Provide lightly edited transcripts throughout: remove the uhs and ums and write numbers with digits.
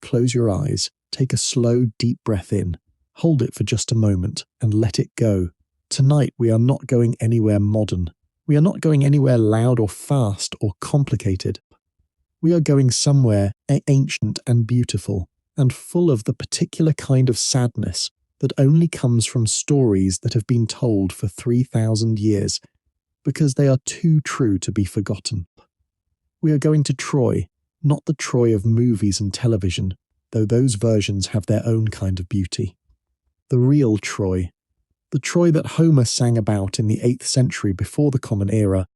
close your eyes, take a slow, deep breath in, hold it for just a moment, and let it go. Tonight we are not going anywhere modern. We are not going anywhere loud or fast or complicated. We are going somewhere ancient and beautiful, and full of the particular kind of sadness that only comes from stories that have been told for 3,000 years, because they are too true to be forgotten. We are going to Troy, not the Troy of movies and television, though those versions have their own kind of beauty. The real Troy, the Troy that Homer sang about in the 8th century before the Common Era,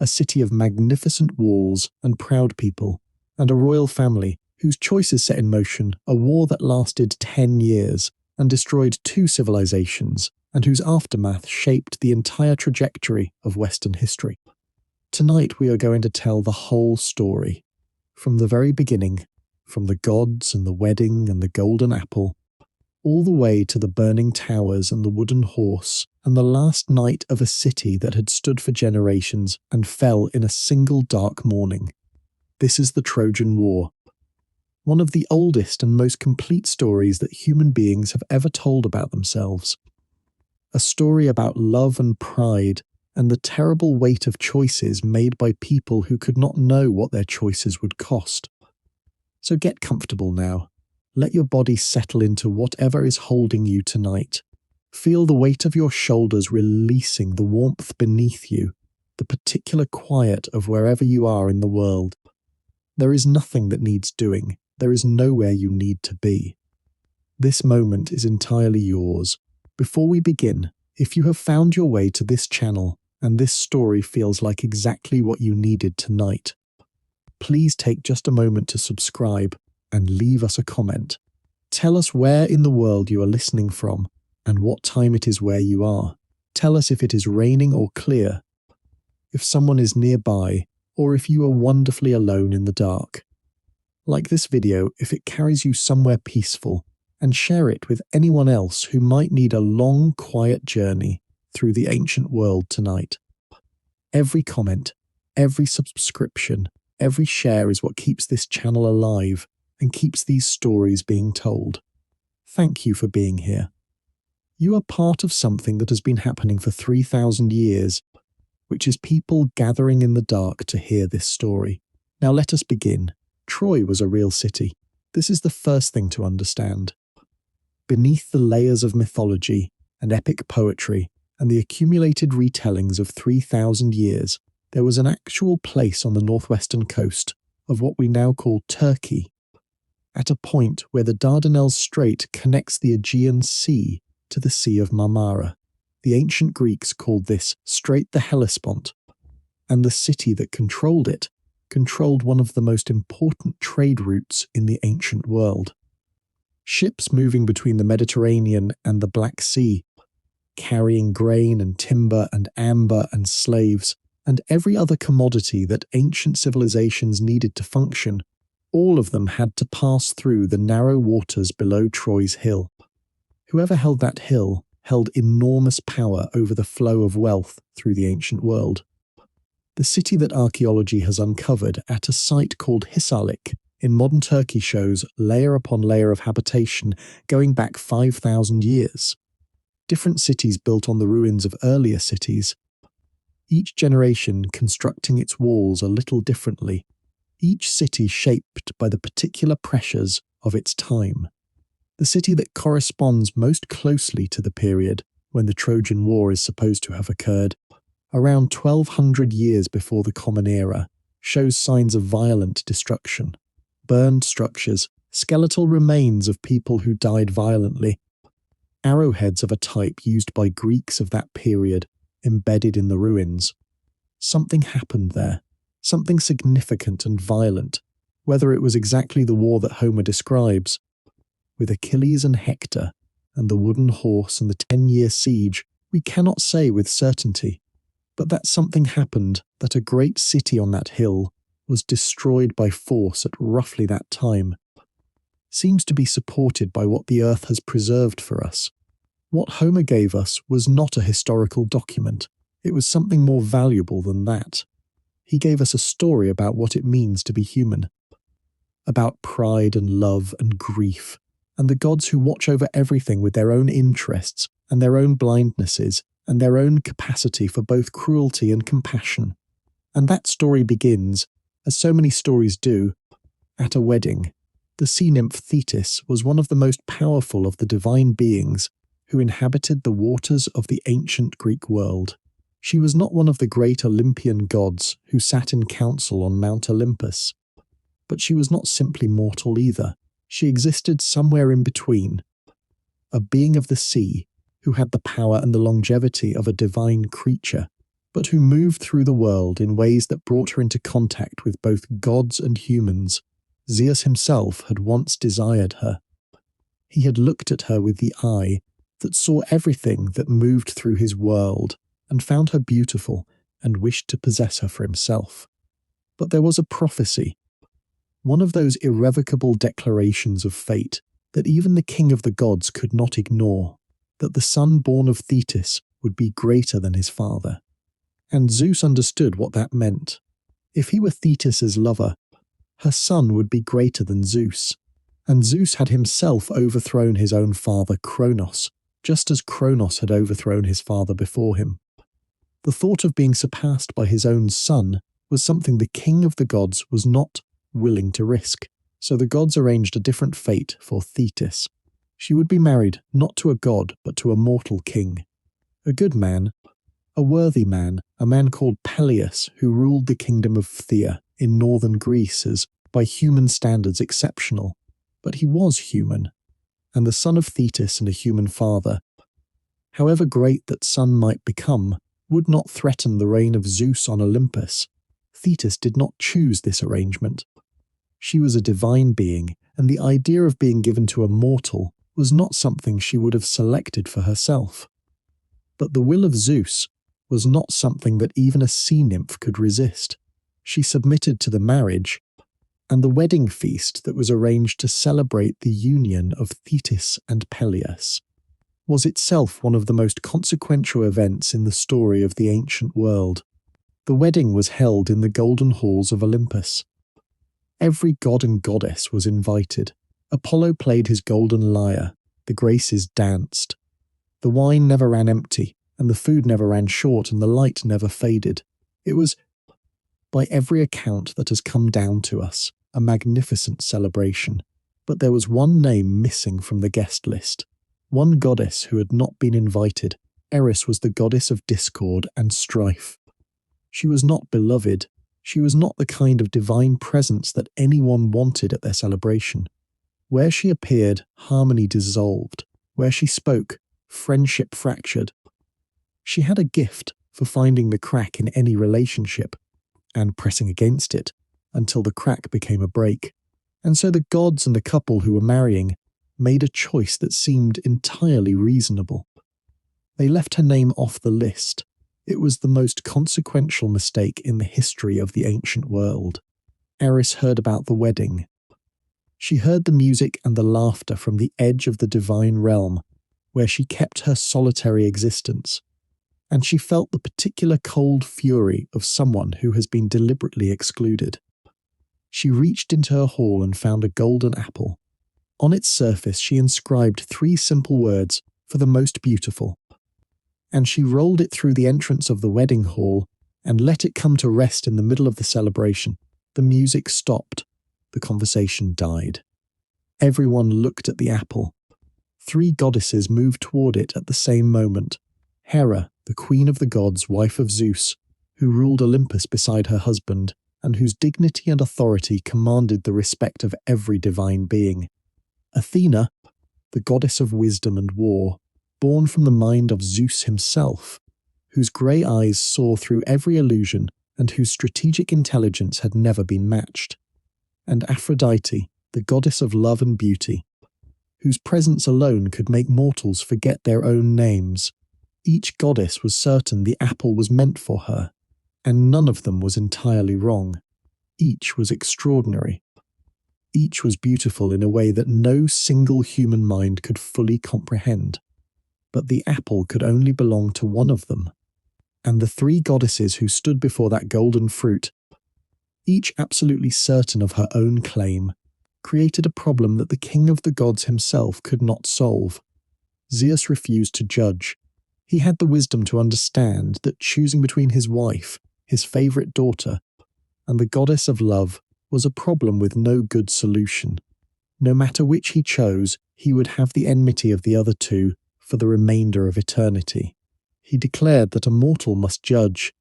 a city of magnificent walls and proud people, and a royal family whose choices set in motion a war that lasted 10 years and destroyed 2 civilizations, and whose aftermath shaped the entire trajectory of Western history. Tonight we are going to tell the whole story, from the very beginning, from the gods and the wedding and the golden apple, all the way to the burning towers and the wooden horse, and the last night of a city that had stood for generations and fell in a single dark morning. This is the Trojan War, one of the oldest and most complete stories that human beings have ever told about themselves. A story about love and pride, and the terrible weight of choices made by people who could not know what their choices would cost. So get comfortable now. Let your body settle into whatever is holding you tonight. Feel the weight of your shoulders releasing the warmth beneath you, the particular quiet of wherever you are in the world. There is nothing that needs doing. There is nowhere you need to be. This moment is entirely yours. Before we begin, if you have found your way to this channel, and this story feels like exactly what you needed tonight, please take just a moment to subscribe and leave us a comment. Tell us where in the world you are listening from and what time it is where you are. Tell us if it is raining or clear, if someone is nearby, or if you are wonderfully alone in the dark. Like this video if it carries you somewhere peaceful, and share it with anyone else who might need a long, quiet journey through the ancient world tonight. Every comment, every subscription, every share is what keeps this channel alive and keeps these stories being told. Thank you for being here. You are part of something that has been happening for 3,000 years, which is people gathering in the dark to hear this story. Now let us begin. Troy was a real city. This is the first thing to understand. Beneath the layers of mythology and epic poetry and the accumulated retellings of 3,000 years, there was an actual place on the northwestern coast of what we now call Turkey, at a point where the Dardanelles Strait connects the Aegean Sea to the Sea of Marmara. The ancient Greeks called this Strait the Hellespont, and the city that controlled it controlled one of the most important trade routes in the ancient world. Ships moving between the Mediterranean and the Black Sea, carrying grain and timber and amber and slaves, and every other commodity that ancient civilizations needed to function, all of them had to pass through the narrow waters below Troy's hill. Whoever held that hill held enormous power over the flow of wealth through the ancient world. The city that archaeology has uncovered at a site called Hisarlik in modern Turkey shows layer upon layer of habitation going back 5,000 years. Different cities built on the ruins of earlier cities, each generation constructing its walls a little differently, each city shaped by the particular pressures of its time. The city that corresponds most closely to the period when the Trojan War is supposed to have occurred, around 1,200 years before the Common Era, shows signs of violent destruction. Burned structures, skeletal remains of people who died violently, arrowheads of a type used by Greeks of that period embedded in the ruins. Something happened there, something significant and violent, whether it was exactly the war that Homer describes, with Achilles and Hector, and the wooden horse and the 10-year siege, we cannot say with certainty, but that something happened, that a great city on that hill was destroyed by force at roughly that time, seems to be supported by what the earth has preserved for us. What Homer gave us was not a historical document, it was something more valuable than that. He gave us a story about what it means to be human. about pride and love and grief, and the gods who watch over everything with their own interests and their own blindnesses and their own capacity for both cruelty and compassion. And that story begins, as so many stories do, at a wedding. The sea nymph Thetis was one of the most powerful of the divine beings who inhabited the waters of the ancient Greek world. She was not one of the great Olympian gods who sat in council on Mount Olympus. But she was not simply mortal either. She existed somewhere in between, a being of the sea who had the power and the longevity of a divine creature, but who moved through the world in ways that brought her into contact with both gods and humans. Zeus himself had once desired her. He had looked at her with the eye that saw everything that moved through his world and found her beautiful and wished to possess her for himself. But there was a prophecy, one of those irrevocable declarations of fate that even the king of the gods could not ignore, that the son born of Thetis would be greater than his father. And Zeus understood what that meant. If he were Thetis's lover, her son would be greater than Zeus. And Zeus had himself overthrown his own father Kronos, just as Kronos had overthrown his father before him. The thought of being surpassed by his own son was something the king of the gods was not willing to risk, so the gods arranged a different fate for Thetis. She would be married not to a god, but to a mortal king. A good man, a worthy man, a man called Peleus, who ruled the kingdom of Phthia in northern Greece as, by human standards, exceptional. But he was human, and the son of Thetis and a human father, however great that son might become, would not threaten the reign of Zeus on Olympus. Thetis did not choose this arrangement. She was a divine being, and the idea of being given to a mortal was not something she would have selected for herself. But the will of Zeus was not something that even a sea nymph could resist. She submitted to the marriage, and the wedding feast that was arranged to celebrate the union of Thetis and Peleus was itself one of the most consequential events in the story of the ancient world. The wedding was held in the golden halls of Olympus. Every god and goddess was invited. Apollo played his golden lyre, the Graces danced. The wine never ran empty, and the food never ran short, and the light never faded. It was, by every account that has come down to us, a magnificent celebration. But there was one name missing from the guest list, one goddess who had not been invited. Eris was the goddess of discord and strife. She was not beloved. She was not the kind of divine presence that anyone wanted at their celebration. Where she appeared, harmony dissolved. Where she spoke, friendship fractured. She had a gift for finding the crack in any relationship, and pressing against it until the crack became a break. And so the gods and the couple who were marrying made a choice that seemed entirely reasonable. They left her name off the list. It was the most consequential mistake in the history of the ancient world. Eris heard about the wedding. She heard the music and the laughter from the edge of the divine realm, where she kept her solitary existence, and she felt the particular cold fury of someone who has been deliberately excluded. She reached into her hall and found a golden apple. On its surface she inscribed 3 simple words, "For the most beautiful," and she rolled it through the entrance of the wedding hall and let it come to rest in the middle of the celebration. The music stopped. The conversation died. Everyone looked at the apple. 3 goddesses moved toward it at the same moment. Hera, the queen of the gods, wife of Zeus, who ruled Olympus beside her husband, and whose dignity and authority commanded the respect of every divine being. Athena, the goddess of wisdom and war, born from the mind of Zeus himself, whose grey eyes saw through every illusion and whose strategic intelligence had never been matched. And Aphrodite, the goddess of love and beauty, whose presence alone could make mortals forget their own names. Each goddess was certain the apple was meant for her, and none of them was entirely wrong. Each was extraordinary. Each was beautiful in a way that no single human mind could fully comprehend. But the apple could only belong to one of them. And the 3 goddesses who stood before that golden fruit, each absolutely certain of her own claim, created a problem that the king of the gods himself could not solve. Zeus refused to judge. He had the wisdom to understand that choosing between his wife, his favourite daughter, and the goddess of love was a problem with no good solution. No matter which he chose, he would have the enmity of the other two for the remainder of eternity. He declared that a mortal must judge,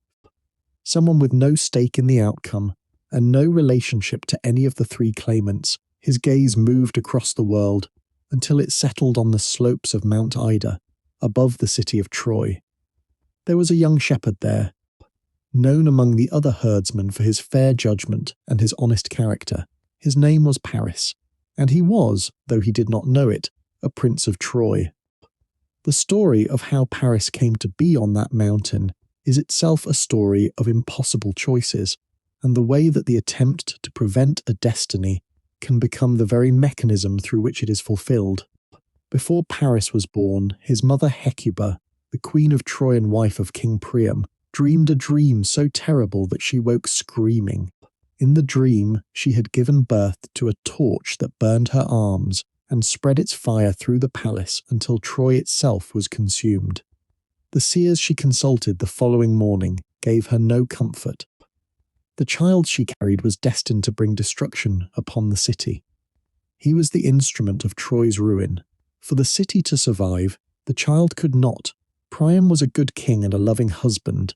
someone with no stake in the outcome and no relationship to any of the three claimants. His gaze moved across the world until it settled on the slopes of Mount Ida, above the city of Troy. There was a young shepherd there, known among the other herdsmen for his fair judgment and his honest character. His name was Paris, and he was, though he did not know it, a prince of Troy. The story of how Paris came to be on that mountain is itself a story of impossible choices, and the way that the attempt to prevent a destiny can become the very mechanism through which it is fulfilled. Before Paris was born, his mother Hecuba, the queen of Troy and wife of King Priam, dreamed a dream so terrible that she woke screaming. In the dream, she had given birth to a torch that burned her arms and spread its fire through the palace until Troy itself was consumed. The seers she consulted the following morning gave her no comfort. The child she carried was destined to bring destruction upon the city. He was the instrument of Troy's ruin. For the city to survive, the child could not. Priam was a good king and a loving husband,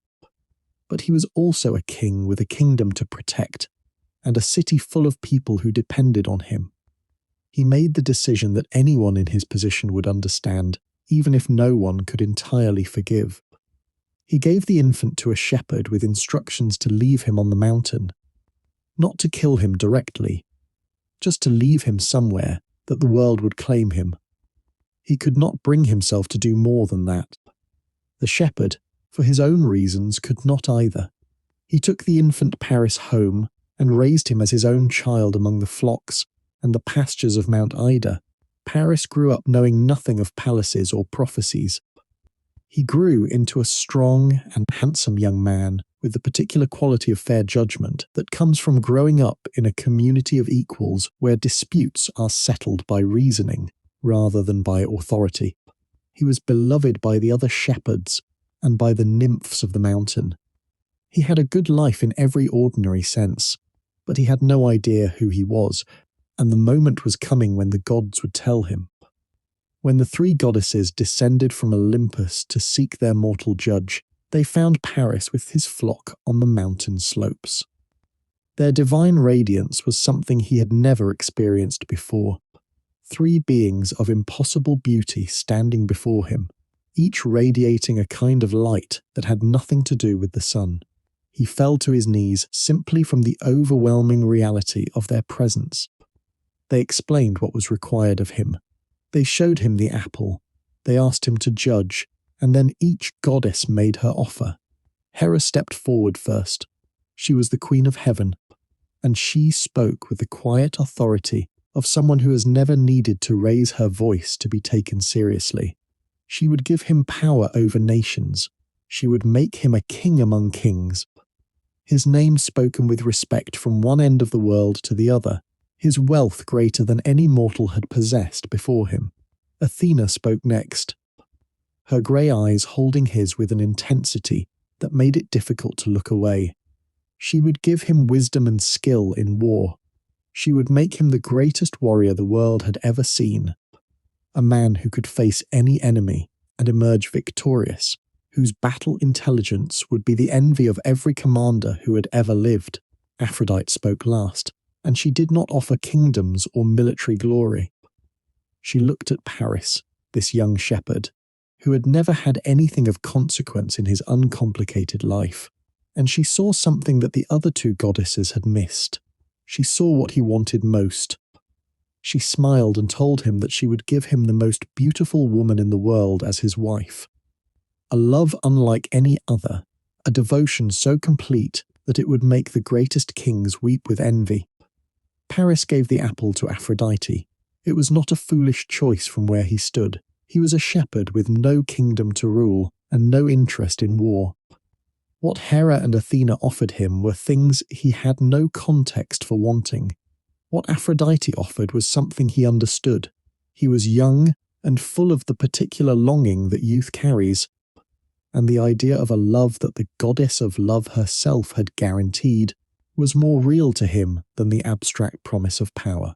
but he was also a king with a kingdom to protect, and a city full of people who depended on him. He made the decision that anyone in his position would understand, even if no one could entirely forgive. He gave the infant to a shepherd with instructions to leave him on the mountain, not to kill him directly, just to leave him somewhere that the world would claim him. He could not bring himself to do more than that. The shepherd, for his own reasons, could not either. He took the infant Paris home and raised him as his own child among the flocks and the pastures of Mount Ida. Paris grew up knowing nothing of palaces or prophecies. He grew into a strong and handsome young man with the particular quality of fair judgment that comes from growing up in a community of equals where disputes are settled by reasoning rather than by authority. He was beloved by the other shepherds and by the nymphs of the mountain. He had a good life in every ordinary sense, but he had no idea who he was, and the moment was coming when the gods would tell him. When the three goddesses descended from Olympus to seek their mortal judge, they found Paris with his flock on the mountain slopes. Their divine radiance was something he had never experienced before. Three beings of impossible beauty standing before him, each radiating a kind of light that had nothing to do with the sun. He fell to his knees simply from the overwhelming reality of their presence. They explained what was required of him. They showed him the apple. They asked him to judge, and then each goddess made her offer. Hera stepped forward first. She was the queen of heaven, and she spoke with the quiet authority of someone who has never needed to raise her voice to be taken seriously. She would give him power over nations. She would make him a king among kings. His name spoken with respect from one end of the world to the other, his wealth greater than any mortal had possessed before him. Athena spoke next, her grey eyes holding his with an intensity that made it difficult to look away. She would give him wisdom and skill in war. She would make him the greatest warrior the world had ever seen, a man who could face any enemy and emerge victorious, whose battle intelligence would be the envy of every commander who had ever lived. Aphrodite spoke last, and she did not offer kingdoms or military glory. She looked at Paris, this young shepherd, who had never had anything of consequence in his uncomplicated life, and she saw something that the other two goddesses had missed. She saw what he wanted most. She smiled and told him that she would give him the most beautiful woman in the world as his wife. A love unlike any other, a devotion so complete that it would make the greatest kings weep with envy. Paris gave the apple to Aphrodite. It was not a foolish choice from where he stood. He was a shepherd with no kingdom to rule and no interest in war. What Hera and Athena offered him were things he had no context for wanting. What Aphrodite offered was something he understood. He was young and full of the particular longing that youth carries, and the idea of a love that the goddess of love herself had guaranteed was more real to him than the abstract promise of power.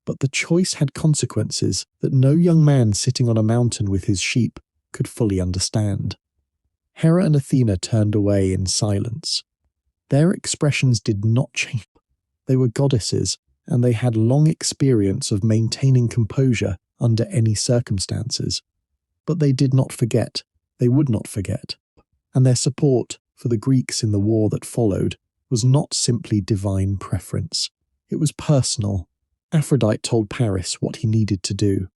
But the choice had consequences that no young man sitting on a mountain with his sheep could fully understand. Hera and Athena turned away in silence. Their expressions did not change. They were goddesses, and they had long experience of maintaining composure under any circumstances. But they did not forget. They would not forget. And their support for the Greeks in the war that followed was not simply divine preference. It was personal. Aphrodite told Paris what he needed to do.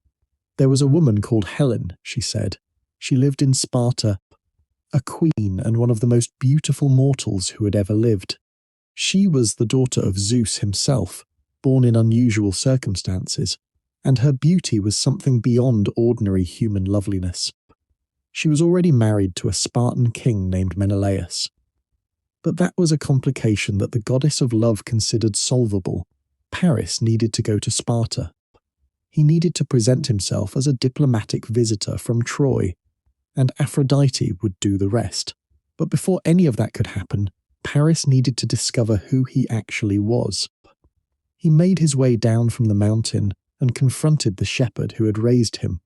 There was a woman called Helen, she said. She lived in Sparta, a queen and one of the most beautiful mortals who had ever lived. She was the daughter of Zeus himself, born in unusual circumstances, and her beauty was something beyond ordinary human loveliness. She was already married to a Spartan king named Menelaus. But that was a complication that the goddess of love considered solvable. Paris needed to go to Sparta. He needed to present himself as a diplomatic visitor from Troy, and Aphrodite would do the rest. But before any of that could happen, Paris needed to discover who he actually was. He made his way down from the mountain and confronted the shepherd who had raised him,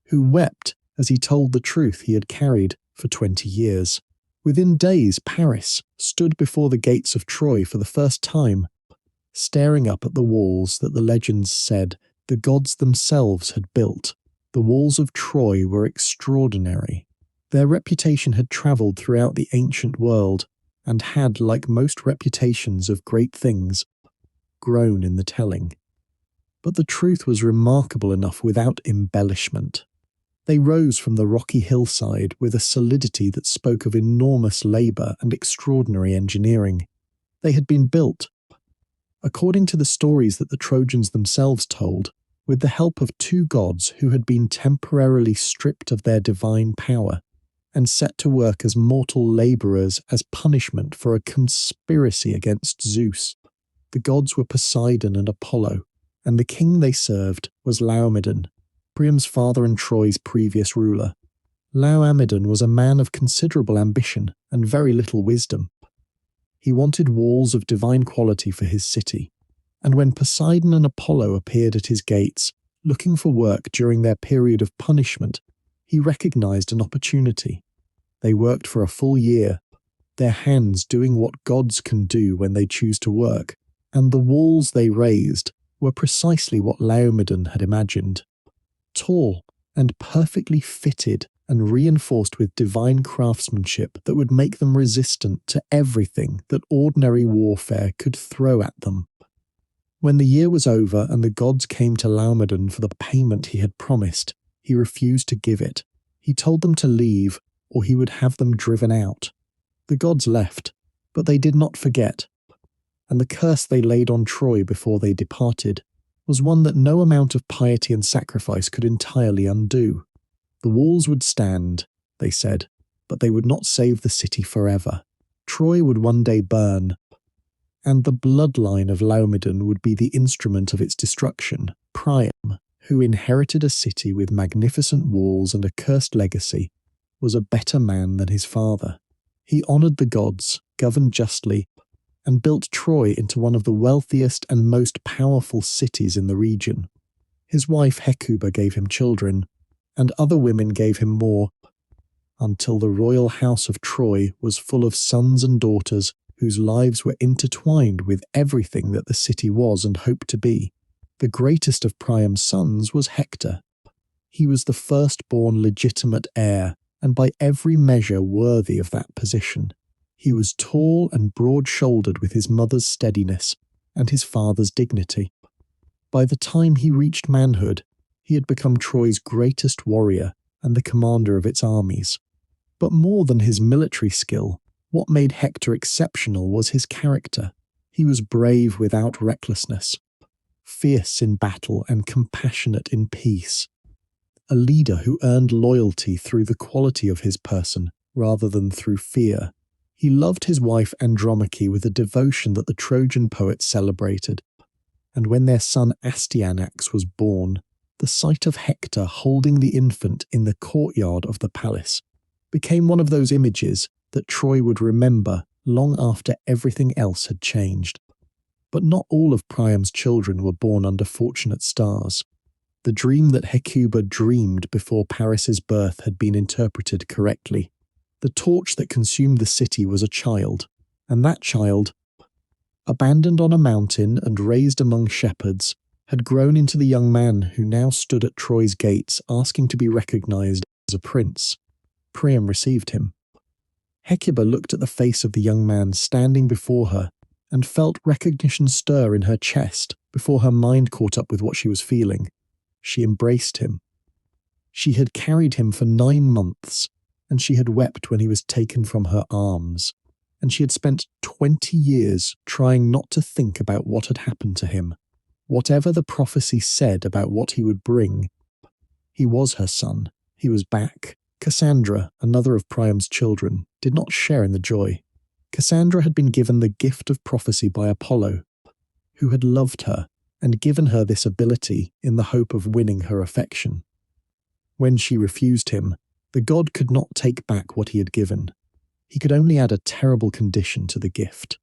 who wept as he told the truth he had carried for 20 years. Within days, Paris stood before the gates of Troy for the first time, staring up at the walls that the legends said the gods themselves had built. The walls of Troy were extraordinary. Their reputation had travelled throughout the ancient world and had, like most reputations of great things, grown in the telling. But the truth was remarkable enough without embellishment. They rose from the rocky hillside with a solidity that spoke of enormous labour and extraordinary engineering. They had been built, according to the stories that the Trojans themselves told, with the help of two gods who had been temporarily stripped of their divine power and set to work as mortal labourers as punishment for a conspiracy against Zeus. The gods were Poseidon and Apollo, and the king they served was Laomedon, Priam's father and Troy's previous ruler. Laomedon was a man of considerable ambition and very little wisdom. He wanted walls of divine quality for his city, and when Poseidon and Apollo appeared at his gates, looking for work during their period of punishment, he recognized an opportunity. They worked for a full year, their hands doing what gods can do when they choose to work, and the walls they raised were precisely what Laomedon had imagined. Tall and perfectly fitted and reinforced with divine craftsmanship that would make them resistant to everything that ordinary warfare could throw at them. When the year was over and the gods came to Laomedon for the payment he had promised, he refused to give it. He told them to leave, or he would have them driven out. The gods left, but they did not forget, and the curse they laid on Troy before they departed was one that no amount of piety and sacrifice could entirely undo. The walls would stand, they said, but they would not save the city forever. Troy would one day burn, and the bloodline of Laomedon would be the instrument of its destruction. Priam, who inherited a city with magnificent walls and a cursed legacy, was a better man than his father. He honoured the gods, governed justly, and built Troy into one of the wealthiest and most powerful cities in the region. His wife Hecuba gave him children, and other women gave him more, until the royal house of Troy was full of sons and daughters whose lives were intertwined with everything that the city was and hoped to be. The greatest of Priam's sons was Hector. He was the firstborn legitimate heir, and by every measure worthy of that position. He was tall and broad-shouldered with his mother's steadiness and his father's dignity. By the time he reached manhood, he had become Troy's greatest warrior and the commander of its armies. But more than his military skill, what made Hector exceptional was his character. He was brave without recklessness, fierce in battle and compassionate in peace. A leader who earned loyalty through the quality of his person rather than through fear. He loved his wife Andromache with a devotion that the Trojan poet celebrated. and when their son Astyanax was born, the sight of Hector holding the infant in the courtyard of the palace became one of those images that Troy would remember long after everything else had changed. But not all of Priam's children were born under fortunate stars. The dream that Hecuba dreamed before Paris's birth had been interpreted correctly. The torch that consumed the city was a child, and that child, abandoned on a mountain and raised among shepherds, had grown into the young man who now stood at Troy's gates asking to be recognized as a prince. Priam received him. Hecuba looked at the face of the young man standing before her and felt recognition stir in her chest before her mind caught up with what she was feeling. She embraced him. She had carried him for 9 months, and she had wept when he was taken from her arms, and she had spent 20 years trying not to think about what had happened to him. Whatever the prophecy said about what he would bring, he was her son. He was back. Cassandra, another of Priam's children, did not share in the joy. Cassandra had been given the gift of prophecy by Apollo, who had loved her and given her this ability in the hope of winning her affection. When she refused him, the god could not take back what he had given. He could only add a terrible condition to the gift.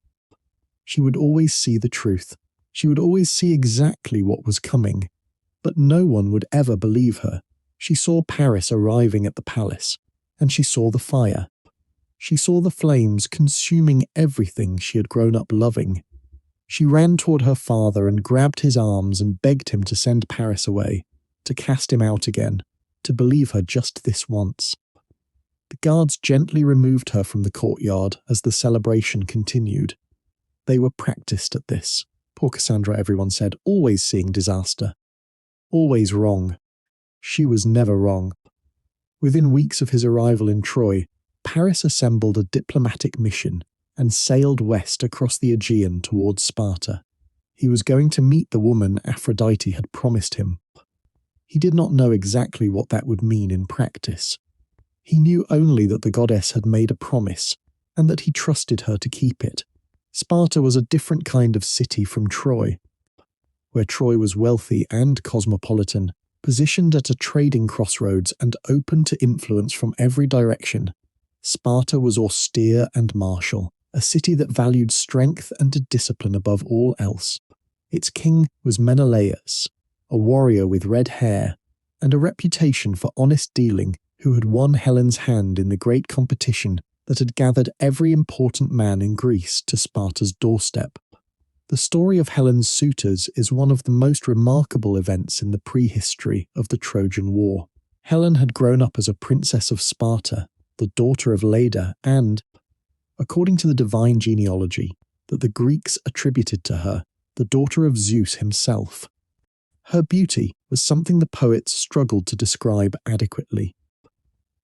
She would always see the truth. She would always see exactly what was coming, but no one would ever believe her. She saw Paris arriving at the palace, and she saw the fire. She saw the flames consuming everything she had grown up loving. She ran toward her father and grabbed his arms and begged him to send Paris away, to cast him out again, to believe her just this once. The guards gently removed her from the courtyard as the celebration continued. They were practiced at this. Poor Cassandra, everyone said, always seeing disaster. Always wrong. She was never wrong. Within weeks of his arrival in Troy, Paris assembled a diplomatic mission and sailed west across the Aegean towards Sparta. He was going to meet the woman Aphrodite had promised him. He did not know exactly what that would mean in practice. He knew only that the goddess had made a promise, and that he trusted her to keep it. Sparta was a different kind of city from Troy. Where Troy was wealthy and cosmopolitan, positioned at a trading crossroads and open to influence from every direction, Sparta was austere and martial, a city that valued strength and discipline above all else. Its king was Menelaus, a warrior with red hair, and a reputation for honest dealing, who had won Helen's hand in the great competition that had gathered every important man in Greece to Sparta's doorstep. The story of Helen's suitors is one of the most remarkable events in the prehistory of the Trojan War. Helen had grown up as a princess of Sparta, the daughter of Leda, and, according to the divine genealogy that the Greeks attributed to her, the daughter of Zeus himself. Her beauty was something the poets struggled to describe adequately.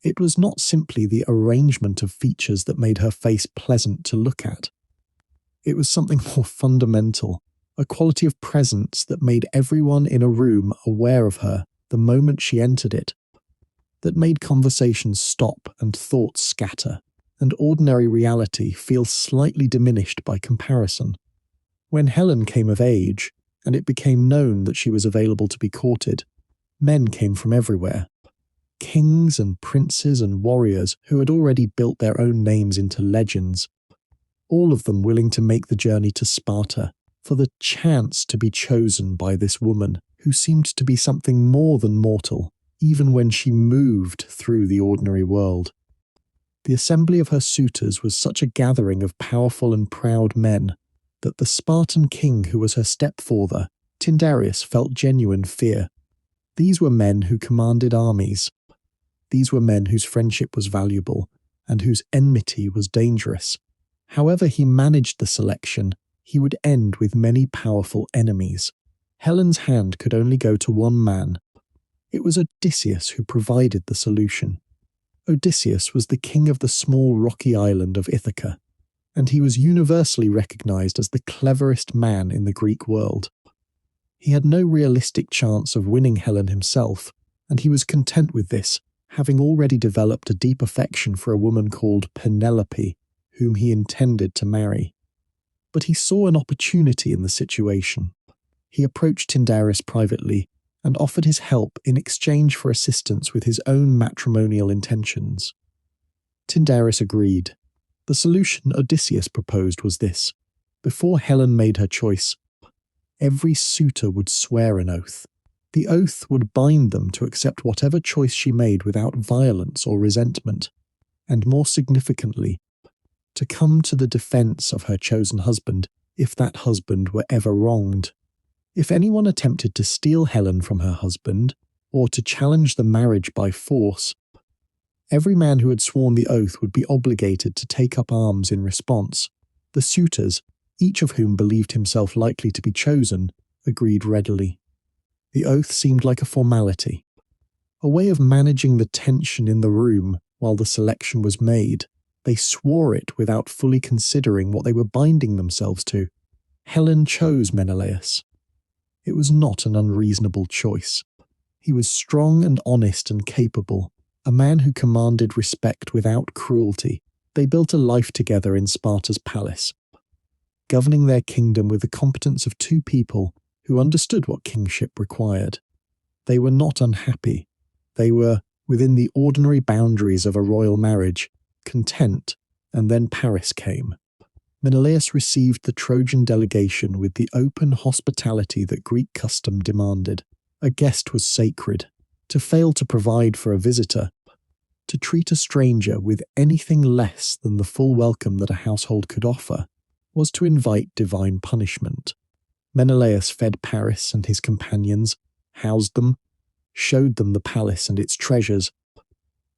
It was not simply the arrangement of features that made her face pleasant to look at. It was something more fundamental, a quality of presence that made everyone in a room aware of her the moment she entered it, that made conversations stop and thoughts scatter, and ordinary reality feel slightly diminished by comparison. When Helen came of age, and it became known that she was available to be courted, men came from everywhere. Kings and princes and warriors who had already built their own names into legends, all of them willing to make the journey to Sparta for the chance to be chosen by this woman who seemed to be something more than mortal, even when she moved through the ordinary world. The assembly of her suitors was such a gathering of powerful and proud men that the Spartan king who was her stepfather, Tyndareus, felt genuine fear. These were men who commanded armies. These were men whose friendship was valuable and whose enmity was dangerous. However he managed the selection, he would end with many powerful enemies. Helen's hand could only go to one man. It was Odysseus who provided the solution. Odysseus was the king of the small rocky island of Ithaca, and he was universally recognized as the cleverest man in the Greek world. He had no realistic chance of winning Helen himself, and he was content with this, having already developed a deep affection for a woman called Penelope, whom he intended to marry. But he saw an opportunity in the situation. He approached Tyndareus privately and offered his help in exchange for assistance with his own matrimonial intentions. Tyndareus agreed. The solution Odysseus proposed was this. Before Helen made her choice, every suitor would swear an oath. The oath would bind them to accept whatever choice she made without violence or resentment, and more significantly, to come to the defense of her chosen husband if that husband were ever wronged. If anyone attempted to steal Helen from her husband, or to challenge the marriage by force, every man who had sworn the oath would be obligated to take up arms in response. The suitors, each of whom believed himself likely to be chosen, agreed readily. The oath seemed like a formality, a way of managing the tension in the room while the selection was made. They swore it without fully considering what they were binding themselves to. Helen chose Menelaus. It was not an unreasonable choice. He was strong and honest and capable, a man who commanded respect without cruelty. They built a life together in Sparta's palace, governing their kingdom with the competence of two people who understood what kingship required. They were not unhappy. They were, within the ordinary boundaries of a royal marriage, content, and then Paris came. Menelaus received the Trojan delegation with the open hospitality that Greek custom demanded. A guest was sacred. To fail to provide for a visitor, to treat a stranger with anything less than the full welcome that a household could offer, was to invite divine punishment. Menelaus fed Paris and his companions, housed them, showed them the palace and its treasures,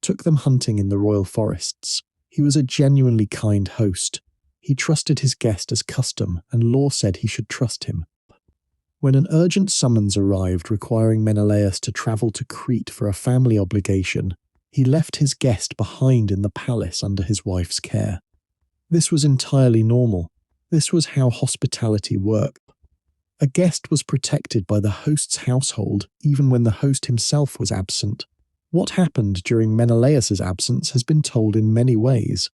took them hunting in the royal forests. He was a genuinely kind host. He trusted his guest as custom, and law said he should trust him. When an urgent summons arrived requiring Menelaus to travel to Crete for a family obligation, he left his guest behind in the palace under his wife's care. This was entirely normal. This was how hospitality worked. A guest was protected by the host's household even when the host himself was absent. What happened during Menelaus's absence has been told in many ways.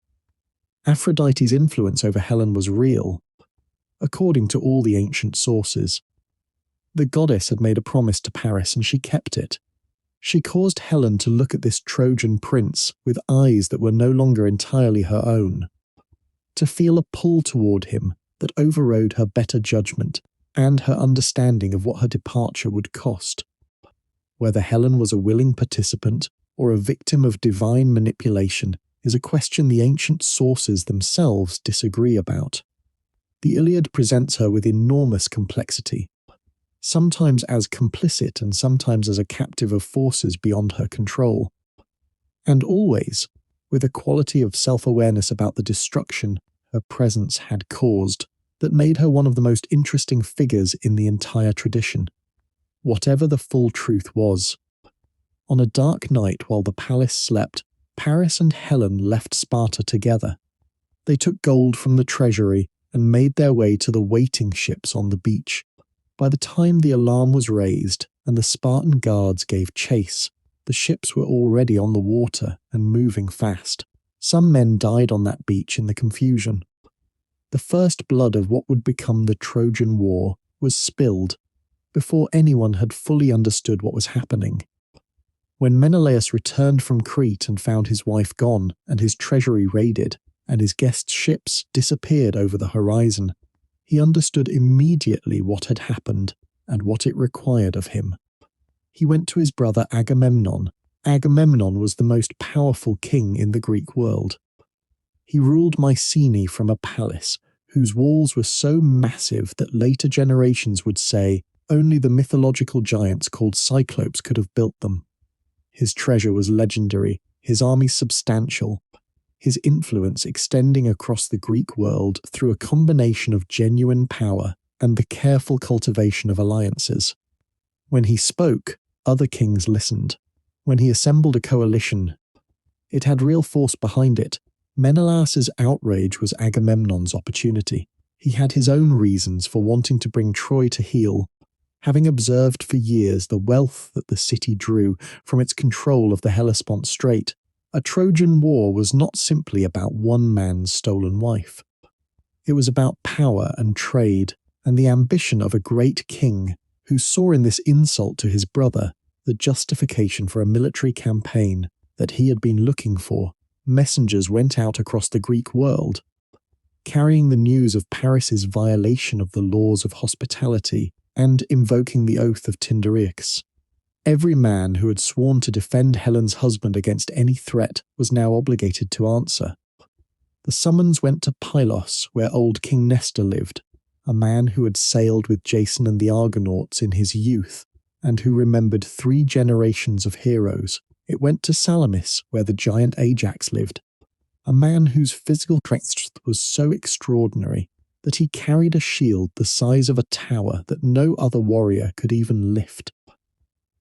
Aphrodite's influence over Helen was real, according to all the ancient sources. The goddess had made a promise to Paris and she kept it. She caused Helen to look at this Trojan prince with eyes that were no longer entirely her own, to feel a pull toward him that overrode her better judgment and her understanding of what her departure would cost. Whether Helen was a willing participant or a victim of divine manipulation is a question the ancient sources themselves disagree about. The Iliad presents her with enormous complexity, sometimes as complicit and sometimes as a captive of forces beyond her control, and always with a quality of self-awareness about the destruction her presence had caused that made her one of the most interesting figures in the entire tradition. Whatever the full truth was, on a dark night while the palace slept, Paris and Helen left Sparta together. They took gold from the treasury and made their way to the waiting ships on the beach. By the time the alarm was raised and the Spartan guards gave chase, the ships were already on the water and moving fast. Some men died on that beach in the confusion. The first blood of what would become the Trojan War was spilled before anyone had fully understood what was happening. When Menelaus returned from Crete and found his wife gone and his treasury raided and his guests' ships disappeared over the horizon, he understood immediately what had happened and what it required of him. He went to his brother Agamemnon. Agamemnon was the most powerful king in the Greek world. He ruled Mycenae from a palace whose walls were so massive that later generations would say only the mythological giants called Cyclopes could have built them. His treasure was legendary, his army substantial, his influence extending across the Greek world through a combination of genuine power and the careful cultivation of alliances. When he spoke, other kings listened. When he assembled a coalition, it had real force behind it. Menelaus's outrage was Agamemnon's opportunity. He had his own reasons for wanting to bring Troy to heel, having observed for years the wealth that the city drew from its control of the Hellespont Strait. A Trojan War was not simply about one man's stolen wife. It was about power and trade, and the ambition of a great king who saw in this insult to his brother the justification for a military campaign that he had been looking for, messengers went out across the Greek world, carrying the news of Paris's violation of the laws of hospitality and invoking the oath of Tyndareus. Every man who had sworn to defend Helen's husband against any threat was now obligated to answer. The summons went to Pylos, where old King Nestor lived, a man who had sailed with Jason and the Argonauts in his youth, and who remembered 3 generations of heroes. It went to Salamis, where the giant Ajax lived, a man whose physical strength was so extraordinary that he carried a shield the size of a tower that no other warrior could even lift.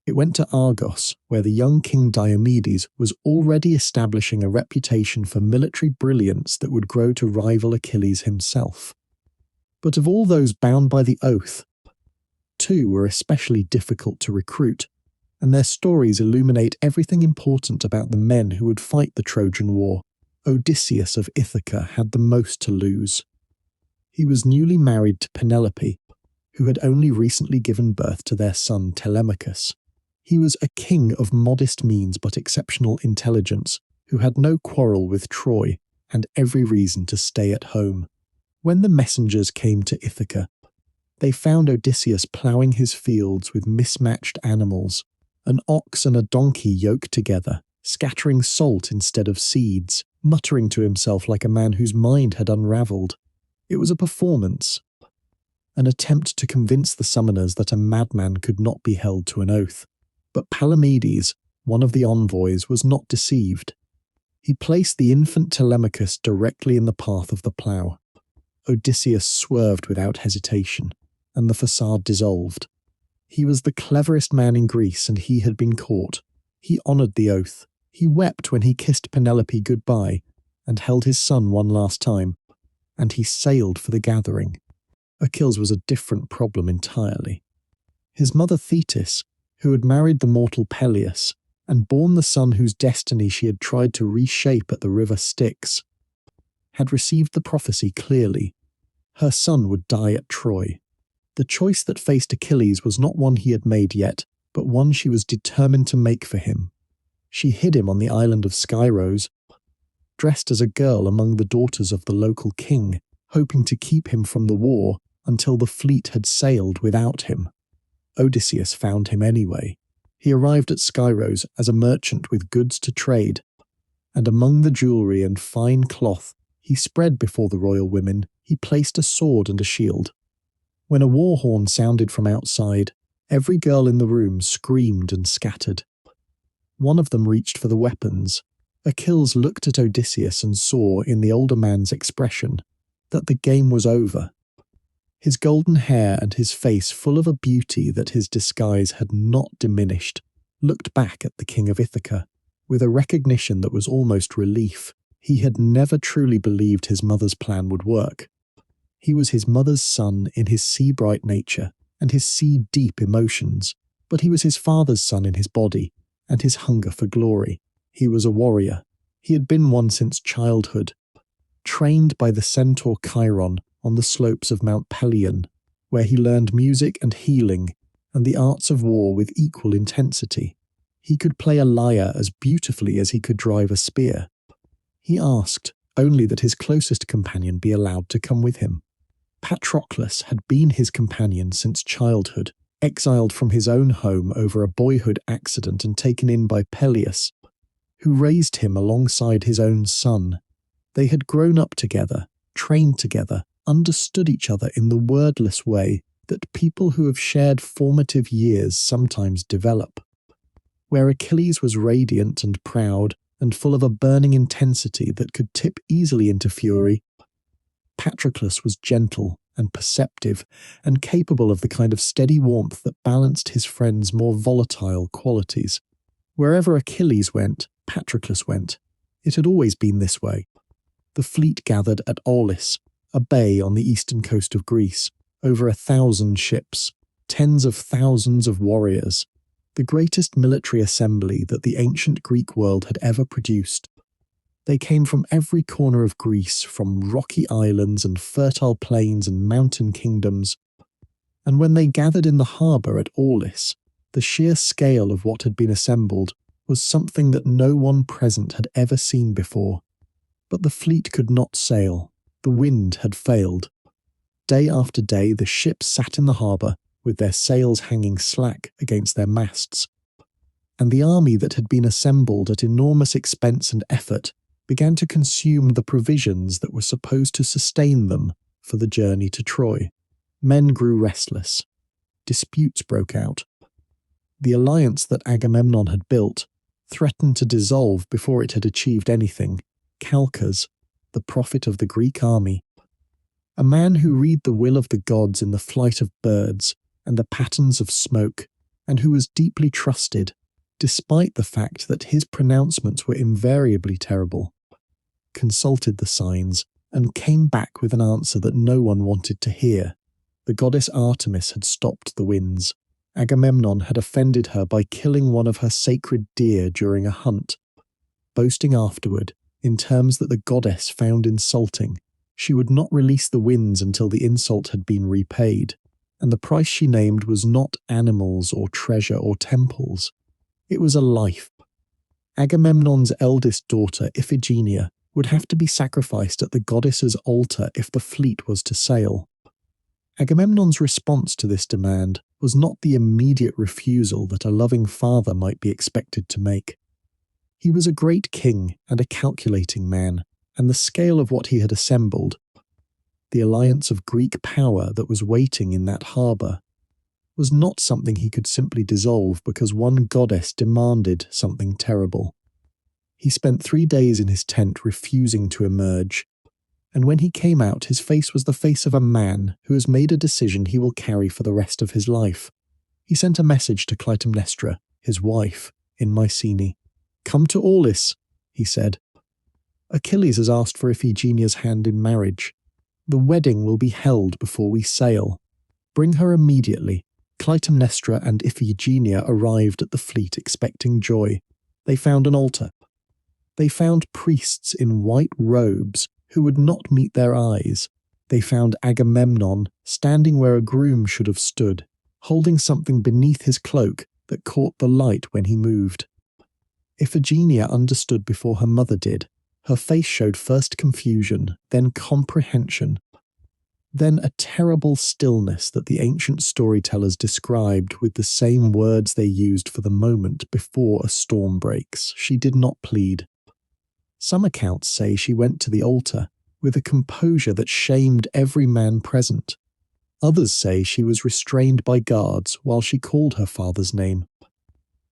It went to Argos, where the young King Diomedes was already establishing a reputation for military brilliance that would grow to rival Achilles himself. But of all those bound by the oath, 2 were especially difficult to recruit, and their stories illuminate everything important about the men who would fight the Trojan War. Odysseus of Ithaca had the most to lose. He was newly married to Penelope, who had only recently given birth to their son Telemachus. He was a king of modest means but exceptional intelligence, who had no quarrel with Troy and every reason to stay at home. When the messengers came to Ithaca, they found Odysseus ploughing his fields with mismatched animals, an ox and a donkey yoked together, scattering salt instead of seeds, muttering to himself like a man whose mind had unravelled. It was a performance, an attempt to convince the summoners that a madman could not be held to an oath. But Palamedes, one of the envoys, was not deceived. He placed the infant Telemachus directly in the path of the plough. Odysseus swerved without hesitation, and the facade dissolved. He was the cleverest man in Greece, and he had been caught. He honoured the oath. He wept when he kissed Penelope goodbye, and held his son one last time, and he sailed for the gathering. Achilles was a different problem entirely. His mother Thetis, who had married the mortal Peleus, and borne the son whose destiny she had tried to reshape at the river Styx, had received the prophecy clearly. Her son would die at Troy. The choice that faced Achilles was not one he had made yet, but one she was determined to make for him. She hid him on the island of Skyros, dressed as a girl among the daughters of the local king, hoping to keep him from the war until the fleet had sailed without him. Odysseus found him anyway. He arrived at Skyros as a merchant with goods to trade, and among the jewellery and fine cloth he spread before the royal women, he placed a sword and a shield. When a war horn sounded from outside, every girl in the room screamed and scattered. One of them reached for the weapons. Achilles looked at Odysseus and saw, in the older man's expression, that the game was over. His golden hair and his face, full of a beauty that his disguise had not diminished, looked back at the king of Ithaca with a recognition that was almost relief. He had never truly believed his mother's plan would work. He was his mother's son in his sea-bright nature and his sea-deep emotions, but he was his father's son in his body and his hunger for glory. He was a warrior. He had been one since childhood, trained by the centaur Chiron on the slopes of Mount Pelion, where he learned music and healing and the arts of war with equal intensity. He could play a lyre as beautifully as he could drive a spear. He asked only that his closest companion be allowed to come with him. Patroclus had been his companion since childhood, exiled from his own home over a boyhood accident and taken in by Peleus, who raised him alongside his own son. They had grown up together, trained together, understood each other in the wordless way that people who have shared formative years sometimes develop. Where Achilles was radiant and proud and full of a burning intensity that could tip easily into fury, Patroclus was gentle and perceptive and capable of the kind of steady warmth that balanced his friend's more volatile qualities. Wherever Achilles went, Patroclus went. It had always been this way. The fleet gathered at Aulis, a bay on the eastern coast of Greece, over 1,000 ships, tens of thousands of warriors, the greatest military assembly that the ancient Greek world had ever produced. They came from every corner of Greece, from rocky islands and fertile plains and mountain kingdoms, And when they gathered in the harbour at Aulis, the sheer scale of what had been assembled was something that no one present had ever seen before. But the fleet could not sail. The wind had failed. Day after day the ships sat in the harbour with their sails hanging slack against their masts. And the army that had been assembled at enormous expense and effort began to consume the provisions that were supposed to sustain them for the journey to Troy. Men grew restless. Disputes broke out. The alliance that Agamemnon had built threatened to dissolve before it had achieved anything. Calchas, the prophet of the Greek army, a man who read the will of the gods in the flight of birds and the patterns of smoke, and who was deeply trusted, despite the fact that his pronouncements were invariably terrible, consulted the signs and came back with an answer that no one wanted to hear. The goddess Artemis had stopped the winds. Agamemnon had offended her by killing one of her sacred deer during a hunt, boasting afterward, in terms that the goddess found insulting, she would not release the winds until the insult had been repaid, and the price she named was not animals or treasure or temples. It was a life. Agamemnon's eldest daughter, Iphigenia, would have to be sacrificed at the goddess's altar if the fleet was to sail. Agamemnon's response to this demand was not the immediate refusal that a loving father might be expected to make. He was a great king and a calculating man, and the scale of what he had assembled, the alliance of Greek power that was waiting in that harbour, was not something he could simply dissolve because one goddess demanded something terrible. He spent 3 days in his tent refusing to emerge, and when he came out his face was the face of a man who has made a decision he will carry for the rest of his life. He sent a message to Clytemnestra, his wife, in Mycenae. "Come to Aulis," he said. "Achilles has asked for Iphigenia's hand in marriage. The wedding will be held before we sail. Bring her immediately." Clytemnestra and Iphigenia arrived at the fleet expecting joy. They found an altar. They found priests in white robes who would not meet their eyes. They found Agamemnon standing where a groom should have stood, holding something beneath his cloak that caught the light when he moved. Iphigenia understood before her mother did. Her face showed first confusion, then comprehension, then a terrible stillness that the ancient storytellers described with the same words they used for the moment before a storm breaks. She did not plead. Some accounts say she went to the altar with a composure that shamed every man present. Others say she was restrained by guards while she called her father's name.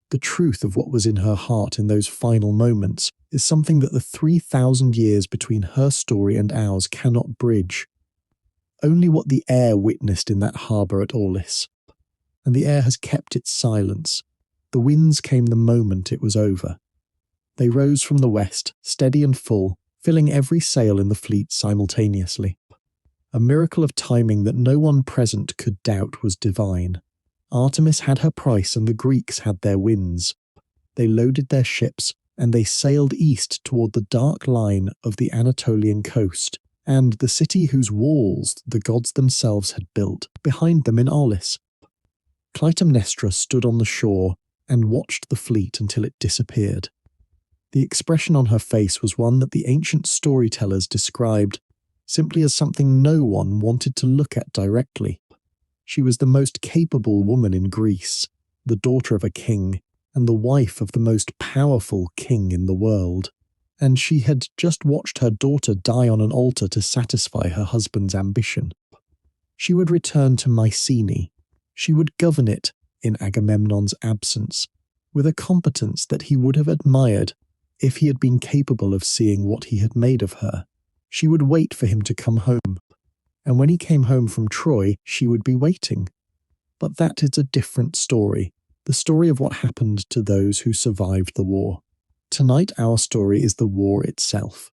The truth of what was in her heart in those final moments is something that the 3,000 years between her story and ours cannot bridge. Only what the air witnessed in that harbour at Aulis. And the air has kept its silence. The winds came the moment it was over. They rose from the west, steady and full, filling every sail in the fleet simultaneously. A miracle of timing that no one present could doubt was divine. Artemis had her price and the Greeks had their winds. They loaded their ships and they sailed east toward the dark line of the Anatolian coast, and the city whose walls the gods themselves had built, behind them in Aulis. Clytemnestra stood on the shore and watched the fleet until it disappeared. The expression on her face was one that the ancient storytellers described simply as something no one wanted to look at directly. She was the most capable woman in Greece, the daughter of a king, and the wife of the most powerful king in the world. And she had just watched her daughter die on an altar to satisfy her husband's ambition. She would return to Mycenae. She would govern it in Agamemnon's absence, with a competence that he would have admired if he had been capable of seeing what he had made of her. She would wait for him to come home, and when he came home from Troy, she would be waiting. But that is a different story, the story of what happened to those who survived the war. Tonight our story is the war itself.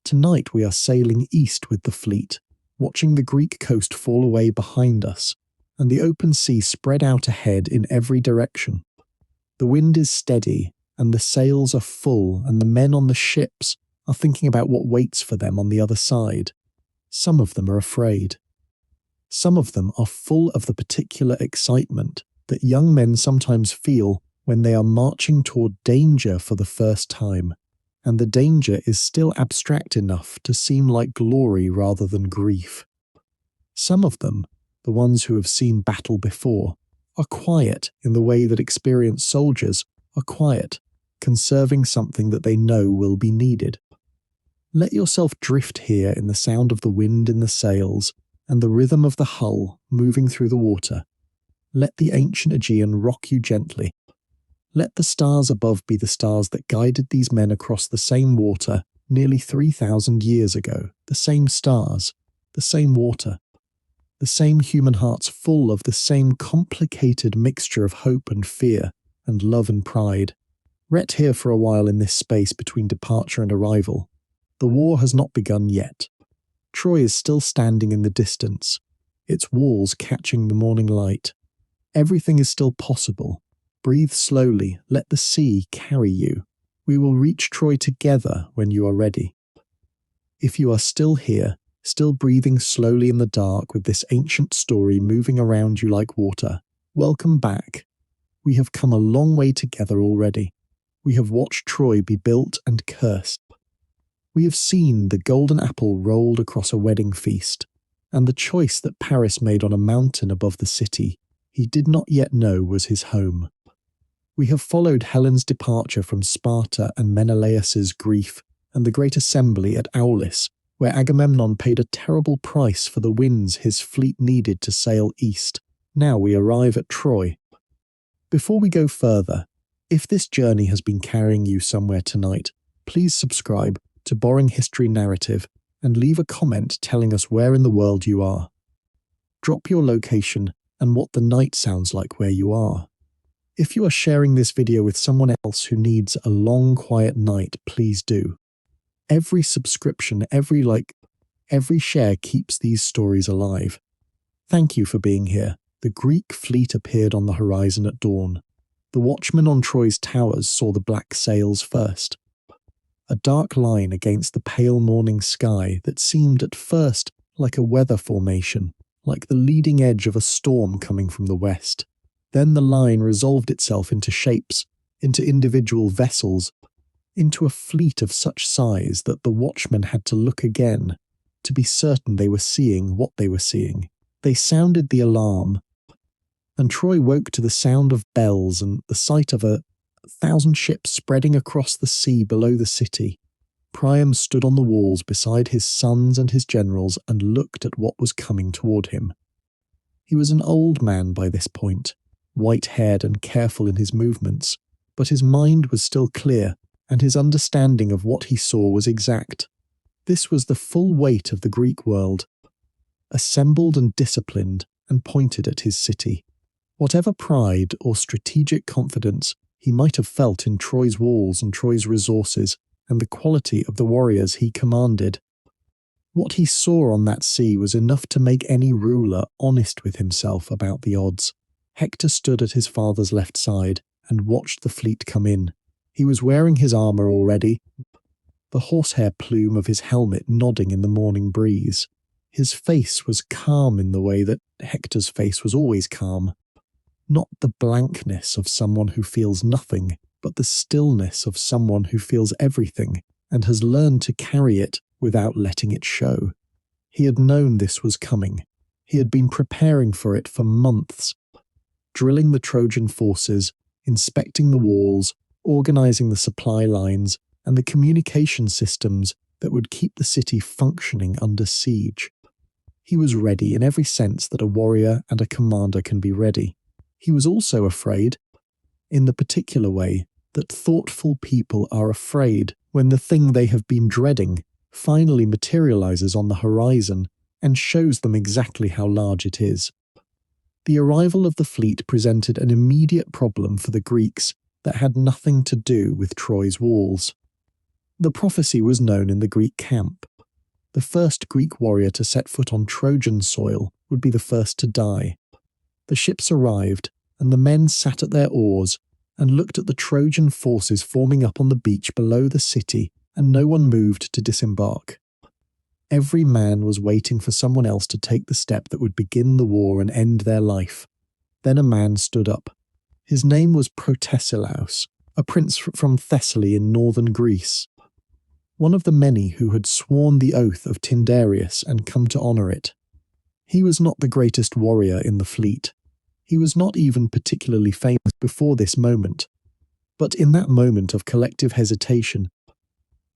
Tonight we are sailing east with the fleet, watching the Greek coast fall away behind us, and the open sea spread out ahead in every direction. The wind is steady, and the sails are full, and the men on the ships are thinking about what waits for them on the other side. Some of them are afraid. Some of them are full of the particular excitement that young men sometimes feel when they are marching toward danger for the first time, and the danger is still abstract enough to seem like glory rather than grief. Some of them, the ones who have seen battle before, are quiet in the way that experienced soldiers are quiet, conserving something that they know will be needed. Let yourself drift here in the sound of the wind in the sails and the rhythm of the hull moving through the water. Let the ancient Aegean rock you gently. Let the stars above be the stars that guided these men across the same water nearly 3,000 years ago. The same stars, the same water, the same human hearts full of the same complicated mixture of hope and fear and love and pride. Rest here for a while in this space between departure and arrival. The war has not begun yet. Troy is still standing in the distance, its walls catching the morning light. Everything is still possible. Breathe slowly, let the sea carry you. We will reach Troy together when you are ready. If you are still here, still breathing slowly in the dark with this ancient story moving around you like water, welcome back. We have come a long way together already. We have watched Troy be built and cursed. We have seen the golden apple rolled across a wedding feast, and the choice that Paris made on a mountain above the city he did not yet know was his home. We have followed Helen's departure from Sparta and Menelaus's grief and the great assembly at Aulis, where Agamemnon paid a terrible price for the winds his fleet needed to sail east. Now we arrive at Troy. Before we go further, if this journey has been carrying you somewhere tonight, please subscribe to Boring History Narrative and leave a comment telling us where in the world you are. Drop your location and what the night sounds like where you are. If you are sharing this video with someone else who needs a long, quiet night, please do. Every subscription, every like, every share keeps these stories alive. Thank you for being here. The Greek fleet appeared on the horizon at dawn. The watchmen on Troy's towers saw the black sails first. A dark line against the pale morning sky that seemed at first like a weather formation, like the leading edge of a storm coming from the west. Then the line resolved itself into shapes, into individual vessels, into a fleet of such size that the watchmen had to look again to be certain they were seeing what they were seeing. They sounded the alarm, and Troy woke to the sound of bells and the sight of 1,000 ships spreading across the sea below the city. Priam stood on the walls beside his sons and his generals and looked at what was coming toward him. He was an old man by this point, white-haired and careful in his movements, but his mind was still clear, and his understanding of what he saw was exact. This was the full weight of the Greek world, assembled and disciplined and pointed at his city. Whatever pride or strategic confidence he might have felt in Troy's walls and Troy's resources and the quality of the warriors he commanded, what he saw on that sea was enough to make any ruler honest with himself about the odds. Hector stood at his father's left side and watched the fleet come in. He was wearing his armour already, the horsehair plume of his helmet nodding in the morning breeze. His face was calm in the way that Hector's face was always calm. Not the blankness of someone who feels nothing, but the stillness of someone who feels everything and has learned to carry it without letting it show. He had known this was coming. He had been preparing for it for months, drilling the Trojan forces, inspecting the walls, organizing the supply lines, and the communication systems that would keep the city functioning under siege. He was ready in every sense that a warrior and a commander can be ready. He was also afraid, in the particular way that thoughtful people are afraid when the thing they have been dreading finally materializes on the horizon and shows them exactly how large it is. The arrival of the fleet presented an immediate problem for the Greeks that had nothing to do with Troy's walls. The prophecy was known in the Greek camp. The first Greek warrior to set foot on Trojan soil would be the first to die. The ships arrived, and the men sat at their oars and looked at the Trojan forces forming up on the beach below the city, and no one moved to disembark. Every man was waiting for someone else to take the step that would begin the war and end their life. Then a man stood up. His name was Protesilaus, a prince from Thessaly in northern Greece, one of the many who had sworn the oath of Tyndareus and come to honour it. He was not the greatest warrior in the fleet. He was not even particularly famous before this moment. But in that moment of collective hesitation,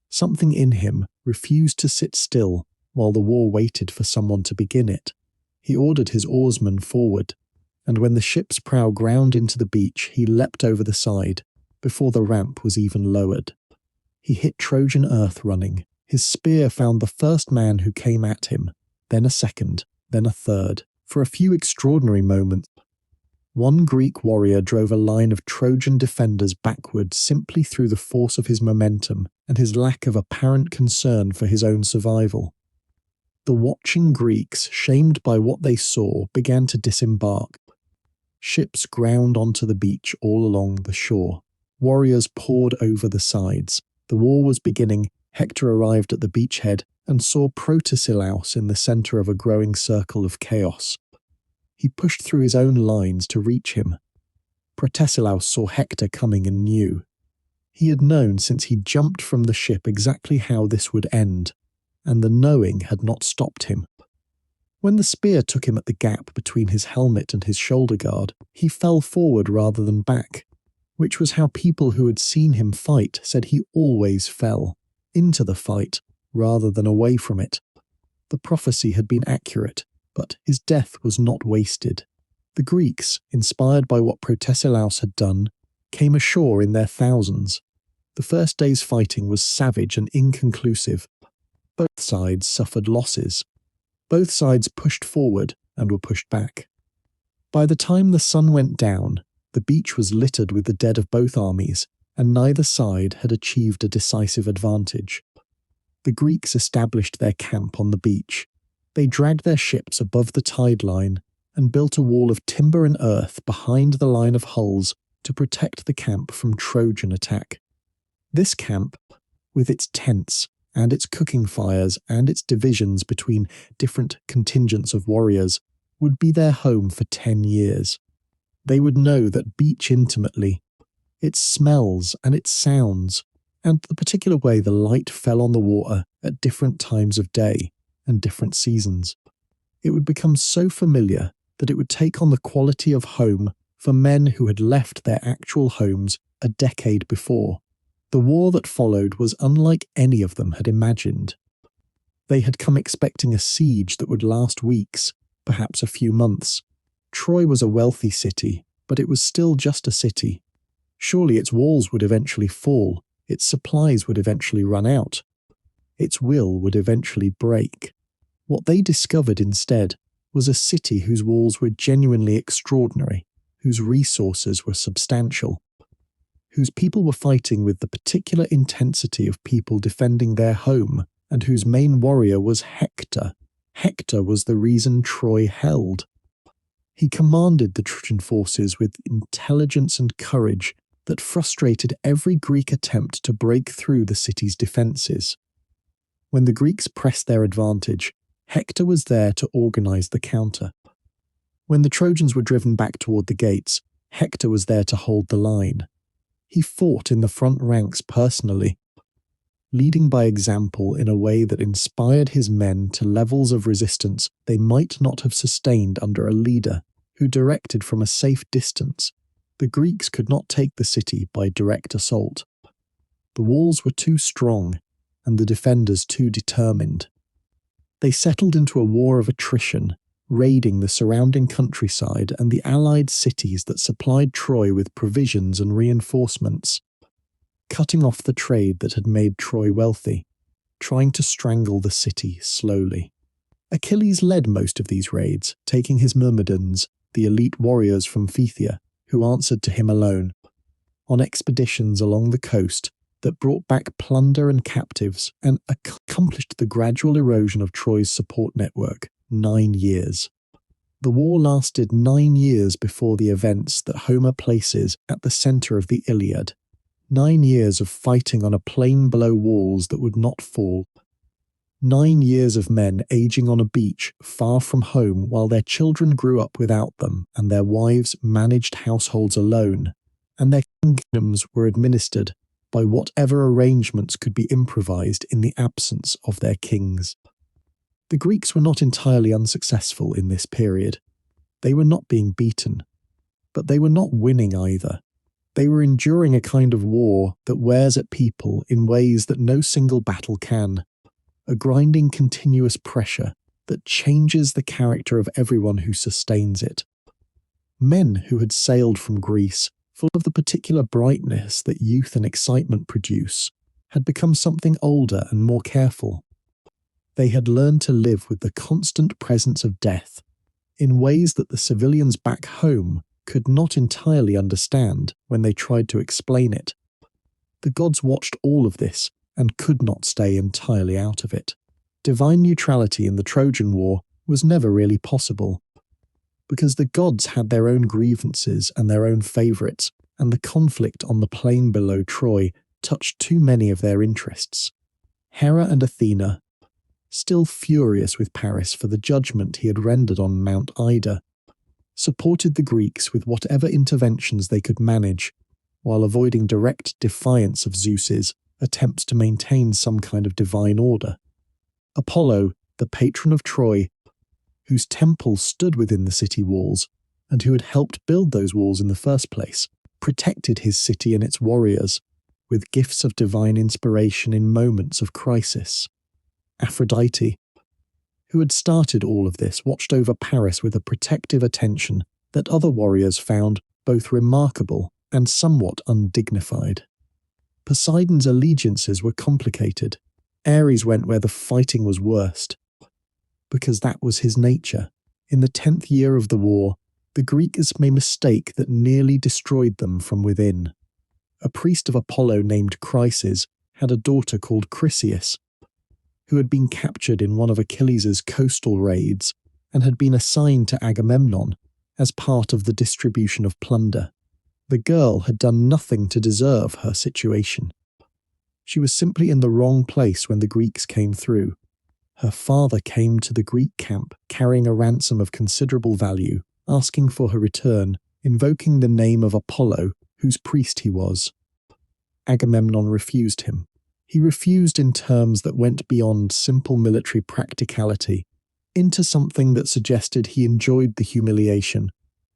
something in him refused to sit still while the war waited for someone to begin it. He ordered his oarsmen forward, and when the ship's prow ground into the beach, he leapt over the side, before the ramp was even lowered. He hit Trojan earth running. His spear found the first man who came at him, then a second, then a third. For a few extraordinary moments, one Greek warrior drove a line of Trojan defenders backward simply through the force of his momentum and his lack of apparent concern for his own survival. The watching Greeks, shamed by what they saw, began to disembark. Ships ground onto the beach all along the shore. Warriors poured over the sides. The war was beginning. Hector arrived at the beachhead and saw Protesilaus in the centre of a growing circle of chaos. He pushed through his own lines to reach him. Protesilaus saw Hector coming and knew. He had known since he jumped from the ship exactly how this would end, and the knowing had not stopped him. When the spear took him at the gap between his helmet and his shoulder guard, he fell forward rather than back, which was how people who had seen him fight said he always fell, into the fight rather than away from it. The prophecy had been accurate, but his death was not wasted. The Greeks, inspired by what Protesilaus had done, came ashore in their thousands. The first day's fighting was savage and inconclusive. Both sides suffered losses. Both sides pushed forward and were pushed back. By the time the sun went down, the beach was littered with the dead of both armies, and neither side had achieved a decisive advantage. The Greeks established their camp on the beach. They dragged their ships above the tide line and built a wall of timber and earth behind the line of hulls to protect the camp from Trojan attack. This camp, with its tents and its cooking fires and its divisions between different contingents of warriors, would be their home for 10 years. They would know that beach intimately, its smells and its sounds, and the particular way the light fell on the water at different times of day and different seasons. It would become so familiar that it would take on the quality of home for men who had left their actual homes a decade before. The war that followed was unlike any of them had imagined. They had come expecting a siege that would last weeks, perhaps a few months. Troy was a wealthy city, but it was still just a city. Surely its walls would eventually fall, its supplies would eventually run out, its will would eventually break. What they discovered instead was a city whose walls were genuinely extraordinary, whose resources were substantial, whose people were fighting with the particular intensity of people defending their home, and whose main warrior was Hector. Hector was the reason Troy held. He commanded the Trojan forces with intelligence and courage that frustrated every Greek attempt to break through the city's defences. When the Greeks pressed their advantage, Hector was there to organise the counter. When the Trojans were driven back toward the gates, Hector was there to hold the line. He fought in the front ranks personally, leading by example in a way that inspired his men to levels of resistance they might not have sustained under a leader who directed from a safe distance. The Greeks could not take the city by direct assault. The walls were too strong, and the defenders too determined. They settled into a war of attrition, raiding the surrounding countryside and the allied cities that supplied Troy with provisions and reinforcements, cutting off the trade that had made Troy wealthy, trying to strangle the city slowly. Achilles led most of these raids, taking his Myrmidons, the elite warriors from Phthia, who answered to him alone, on expeditions along the coast that brought back plunder and captives and accomplished the gradual erosion of Troy's support network. 9 years. The war lasted 9 years before the events that Homer places at the centre of the Iliad. 9 years of fighting on a plain below walls that would not fall. 9 years of men aging on a beach far from home while their children grew up without them and their wives managed households alone, and their kingdoms were administered by whatever arrangements could be improvised in the absence of their kings. The Greeks were not entirely unsuccessful in this period. They were not being beaten, but they were not winning either. They were enduring a kind of war that wears at people in ways that no single battle can, a grinding continuous pressure that changes the character of everyone who sustains it. Men who had sailed from Greece, full of the particular brightness that youth and excitement produce, had become something older and more careful. They had learned to live with the constant presence of death in ways that the civilians back home could not entirely understand when they tried to explain it. The gods watched all of this and could not stay entirely out of it. Divine neutrality in the Trojan War was never really possible, because the gods had their own grievances and their own favourites, and the conflict on the plain below Troy touched too many of their interests. Hera and Athena, still furious with Paris for the judgment he had rendered on Mount Ida, supported the Greeks with whatever interventions they could manage, while avoiding direct defiance of Zeus's attempts to maintain some kind of divine order. Apollo, the patron of Troy, whose temple stood within the city walls, and who had helped build those walls in the first place, protected his city and its warriors with gifts of divine inspiration in moments of crisis. Aphrodite, who had started all of this, watched over Paris with a protective attention that other warriors found both remarkable and somewhat undignified. Poseidon's allegiances were complicated. Ares went where the fighting was worst, because that was his nature. In the 10th year of the war, the Greeks made a mistake that nearly destroyed them from within. A priest of Apollo named Chryses had a daughter called Chryseis, who had been captured in one of Achilles' coastal raids and had been assigned to Agamemnon as part of the distribution of plunder. The girl had done nothing to deserve her situation. She was simply in the wrong place when the Greeks came through. Her father came to the Greek camp carrying a ransom of considerable value, asking for her return, invoking the name of Apollo, whose priest he was. Agamemnon refused him. He refused in terms that went beyond simple military practicality into something that suggested he enjoyed the humiliation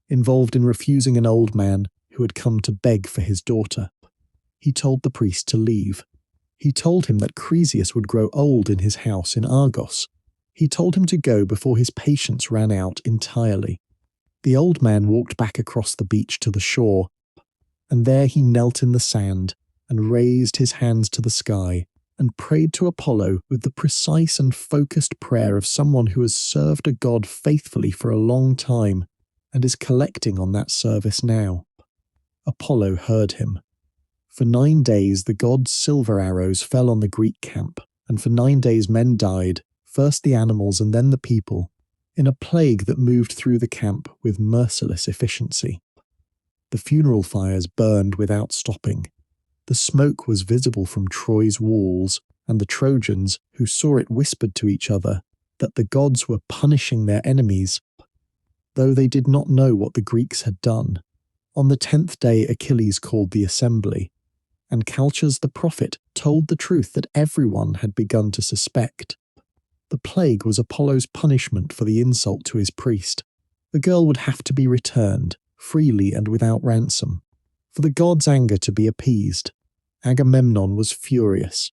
involved in refusing an old man who had come to beg for his daughter. He told the priest to leave. He told him that Chryseis would grow old in his house in Argos. He told him to go before his patience ran out entirely. The old man walked back across the beach to the shore, and there he knelt in the sand and raised his hands to the sky and prayed to Apollo with the precise and focused prayer of someone who has served a god faithfully for a long time and is collecting on that service now. Apollo heard him. For 9 days the god's silver arrows fell on the Greek camp, and for 9 days men died, first the animals and then the people, in a plague that moved through the camp with merciless efficiency. The funeral fires burned without stopping. The smoke was visible from Troy's walls, and the Trojans, who saw it, whispered to each other that the gods were punishing their enemies, though they did not know what the Greeks had done. On the 10th day Achilles called the assembly, and Calchas the prophet told the truth that everyone had begun to suspect. The plague was Apollo's punishment for the insult to his priest. The girl would have to be returned, freely and without ransom, for the god's anger to be appeased. Agamemnon was furious.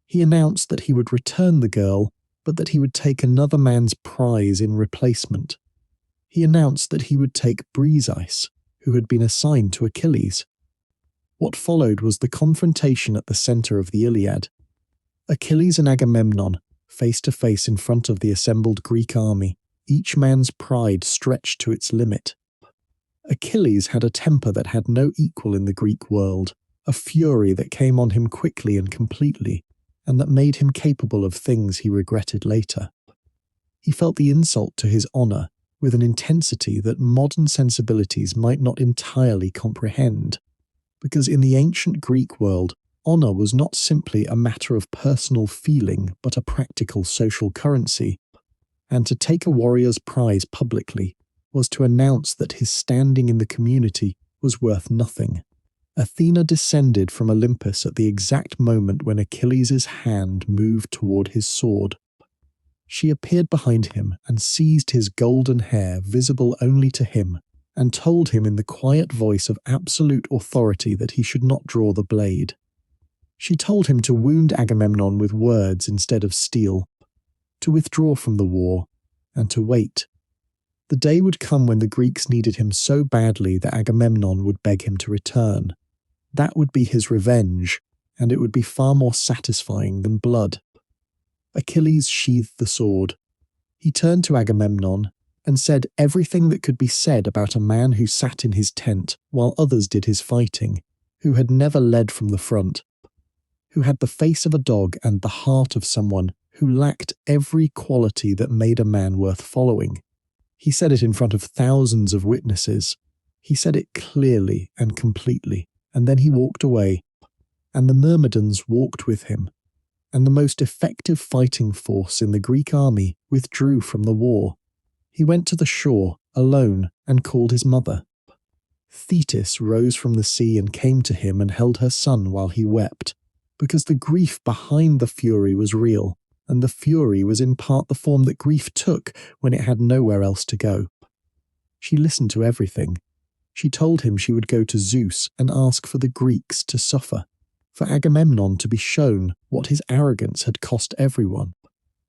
He announced that he would return the girl, but that he would take another man's prize in replacement. He announced that he would take Briseis, who had been assigned to Achilles. What followed was the confrontation at the centre of the Iliad. Achilles and Agamemnon, face to face in front of the assembled Greek army, each man's pride stretched to its limit. Achilles had a temper that had no equal in the Greek world, a fury that came on him quickly and completely, and that made him capable of things he regretted later. He felt the insult to his honour with an intensity that modern sensibilities might not entirely comprehend, because in the ancient Greek world, Honor was not simply a matter of personal feeling, but a practical social currency, and to take a warrior's prize publicly was to announce that his standing in the community was worth nothing. Athena descended from Olympus at the exact moment when Achilles' hand moved toward his sword. She appeared behind him and seized his golden hair, visible only to him, and told him in the quiet voice of absolute authority that he should not draw the blade. She told him to wound Agamemnon with words instead of steel, to withdraw from the war, and to wait. The day would come when the Greeks needed him so badly that Agamemnon would beg him to return. That would be his revenge, and it would be far more satisfying than blood. Achilles sheathed the sword. He turned to Agamemnon and said everything that could be said about a man who sat in his tent while others did his fighting, who had never led from the front, who had the face of a dog and the heart of someone who lacked every quality that made a man worth following. He said it in front of thousands of witnesses. He said it clearly and completely, and then he walked away, and the Myrmidons walked with him, and the most effective fighting force in the Greek army withdrew from the war. He went to the shore, alone, and called his mother. Thetis rose from the sea and came to him and held her son while he wept, because the grief behind the fury was real, and the fury was in part the form that grief took when it had nowhere else to go. She listened to everything. She told him she would go to Zeus and ask for the Greeks to suffer, for Agamemnon to be shown what his arrogance had cost everyone.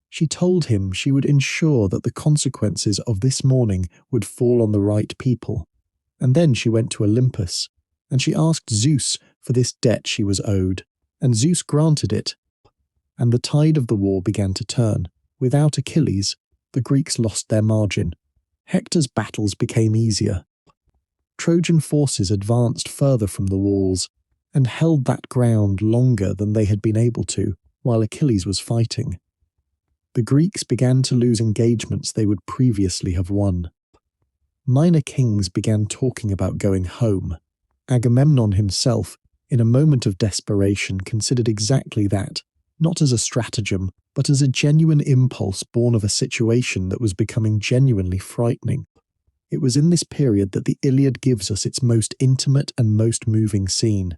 She told him she would ensure that the consequences of this morning would fall on the right people. And then she went to Olympus, and she asked Zeus for this debt she was owed, and Zeus granted it. And the tide of the war began to turn. Without Achilles, the Greeks lost their margin. Hector's battles became easier. Trojan forces advanced further from the walls, and held that ground longer than they had been able to, while Achilles was fighting. The Greeks began to lose engagements they would previously have won. Minor kings began talking about going home. Agamemnon himself, in a moment of desperation, considered exactly that, not as a stratagem, but as a genuine impulse born of a situation that was becoming genuinely frightening. It was in this period that the Iliad gives us its most intimate and most moving scene.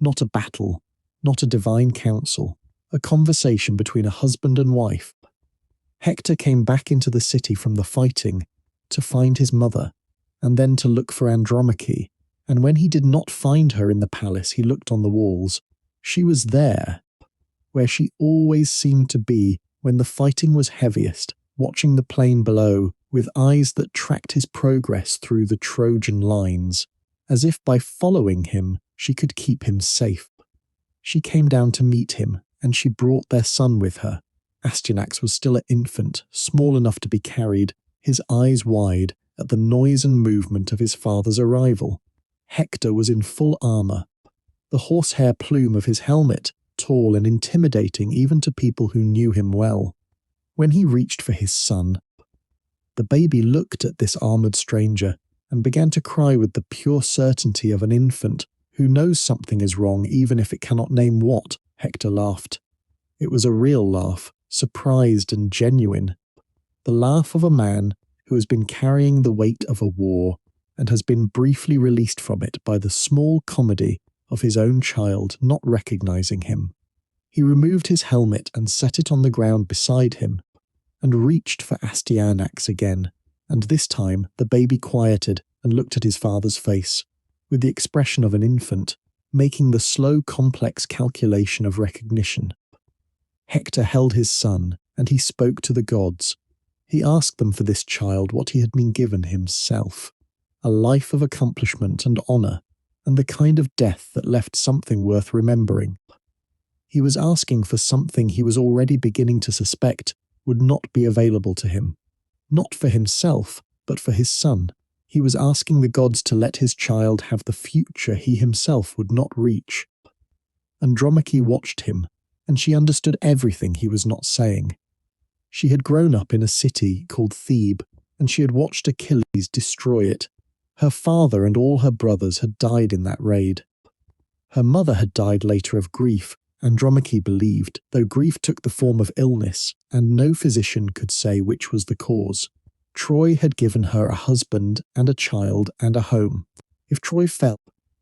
Not a battle, not a divine council, a conversation between a husband and wife. Hector came back into the city from the fighting to find his mother, and then to look for Andromache, and when he did not find her in the palace, he looked on the walls. She was there, where she always seemed to be when the fighting was heaviest, watching the plain below, with eyes that tracked his progress through the Trojan lines, as if by following him she could keep him safe. She came down to meet him, and she brought their son with her. Astyanax was still an infant, small enough to be carried, his eyes wide at the noise and movement of his father's arrival. Hector was in full armour, the horsehair plume of his helmet, tall and intimidating even to people who knew him well. When he reached for his son, the baby looked at this armoured stranger and began to cry with the pure certainty of an infant who knows something is wrong even if it cannot name what. Hector laughed. It was a real laugh, surprised and genuine. The laugh of a man who has been carrying the weight of a war and has been briefly released from it by the small comedy of his own child not recognizing him. He removed his helmet and set it on the ground beside him, and reached for Astyanax again, and this time the baby quieted and looked at his father's face, with the expression of an infant, making the slow, complex calculation of recognition. Hector held his son, and he spoke to the gods. He asked them for this child what he had been given himself, a life of accomplishment and honour, and the kind of death that left something worth remembering. He was asking for something he was already beginning to suspect would not be available to him. Not for himself, but for his son. He was asking the gods to let his child have the future he himself would not reach. Andromache watched him, and she understood everything he was not saying. She had grown up in a city called Thebe, and she had watched Achilles destroy it. Her father and all her brothers had died in that raid. Her mother had died later of grief, Andromache believed, though grief took the form of illness, and no physician could say which was the cause. Troy had given her a husband and a child and a home. If Troy fell,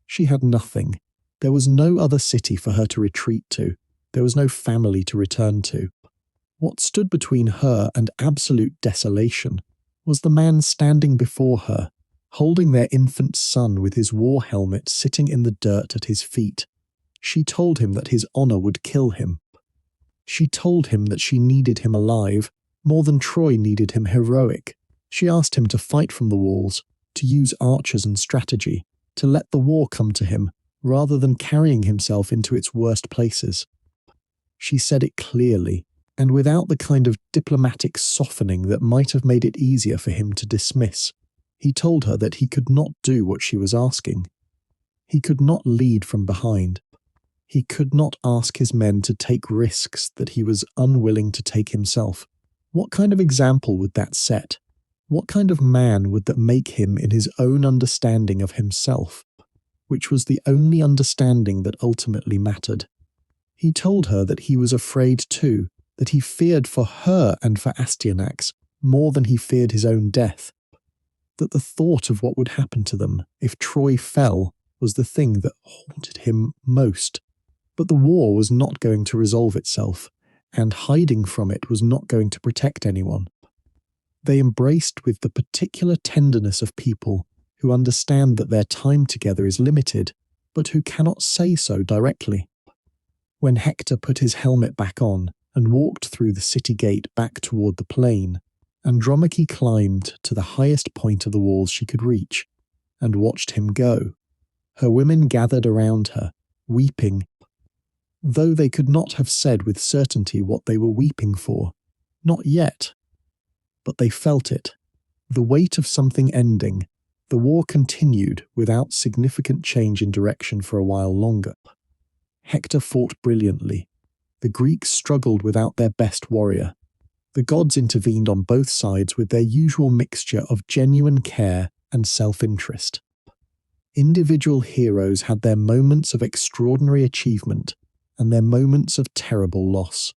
she had nothing. There was no other city for her to retreat to. There was no family to return to. What stood between her and absolute desolation was the man standing before her, holding their infant son with his war helmet sitting in the dirt at his feet. She told him that his honor would kill him. She told him that she needed him alive, more than Troy needed him heroic. She asked him to fight from the walls, to use archers and strategy, to let the war come to him, rather than carrying himself into its worst places. She said it clearly, and without the kind of diplomatic softening that might have made it easier for him to dismiss. He told her that he could not do what she was asking. He could not lead from behind. He could not ask his men to take risks that he was unwilling to take himself. What kind of example would that set? What kind of man would that make him in his own understanding of himself, which was the only understanding that ultimately mattered? He told her that he was afraid too, that he feared for her and for Astyanax more than he feared his own death, that the thought of what would happen to them if Troy fell was the thing that haunted him most. But the war was not going to resolve itself, and hiding from it was not going to protect anyone. They embraced with the particular tenderness of people who understand that their time together is limited, but who cannot say so directly. When Hector put his helmet back on and walked through the city gate back toward the plain, Andromache climbed to the highest point of the walls she could reach, and watched him go. Her women gathered around her, weeping, though they could not have said with certainty what they were weeping for. Not yet. But they felt it. The weight of something ending. The war continued without significant change in direction for a while longer. Hector fought brilliantly. The Greeks struggled without their best warrior. The gods intervened on both sides with their usual mixture of genuine care and self-interest. Individual heroes had their moments of extraordinary achievement and their moments of terrible loss.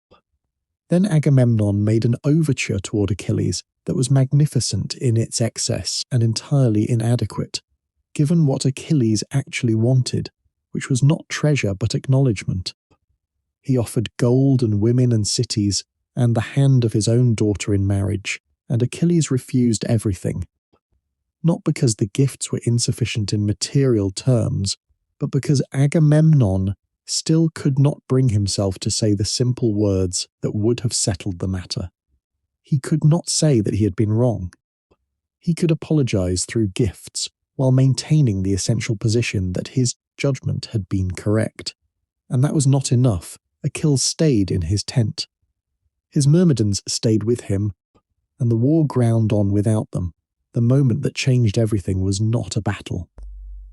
Then Agamemnon made an overture toward Achilles that was magnificent in its excess and entirely inadequate, given what Achilles actually wanted, which was not treasure but acknowledgement. He offered gold and women and cities, and the hand of his own daughter in marriage, and Achilles refused everything. Not because the gifts were insufficient in material terms, but because Agamemnon still could not bring himself to say the simple words that would have settled the matter. He could not say that he had been wrong. He could apologize through gifts while maintaining the essential position that his judgment had been correct. And that was not enough. Achilles stayed in his tent. His Myrmidons stayed with him, and the war ground on without them. The moment that changed everything was not a battle.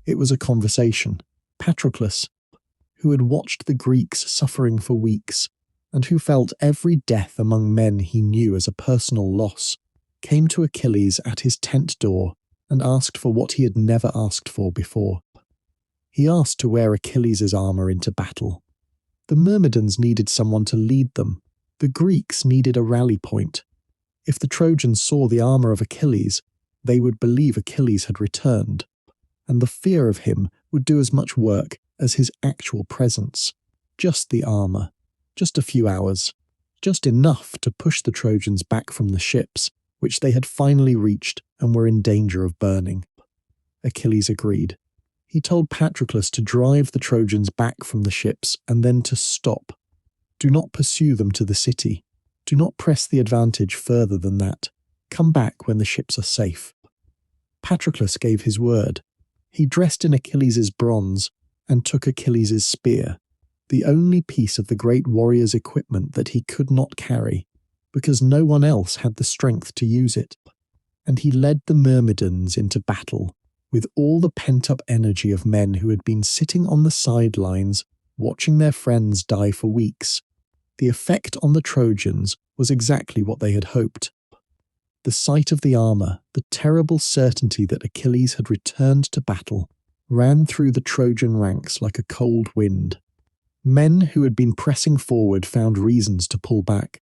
It was a conversation. Patroclus, who had watched the Greeks suffering for weeks, and who felt every death among men he knew as a personal loss, came to Achilles at his tent door and asked for what he had never asked for before. He asked to wear Achilles' armor into battle. The Myrmidons needed someone to lead them. The Greeks needed a rally point. If the Trojans saw the armor of Achilles, they would believe Achilles had returned, and the fear of him would do as much work as his actual presence. Just the armor, just a few hours, just enough to push the Trojans back from the ships, which they had finally reached and were in danger of burning. Achilles agreed. He told Patroclus to drive the Trojans back from the ships and then to stop. Do not pursue them to the city. Do not press the advantage further than that. Come back when the ships are safe. Patroclus gave his word. He dressed in Achilles' bronze and took Achilles' spear, the only piece of the great warrior's equipment that he could not carry, because no one else had the strength to use it. And he led the Myrmidons into battle with all the pent-up energy of men who had been sitting on the sidelines watching their friends die for weeks. The effect on the Trojans was exactly what they had hoped. The sight of the armor, the terrible certainty that Achilles had returned to battle, ran through the Trojan ranks like a cold wind. Men who had been pressing forward found reasons to pull back.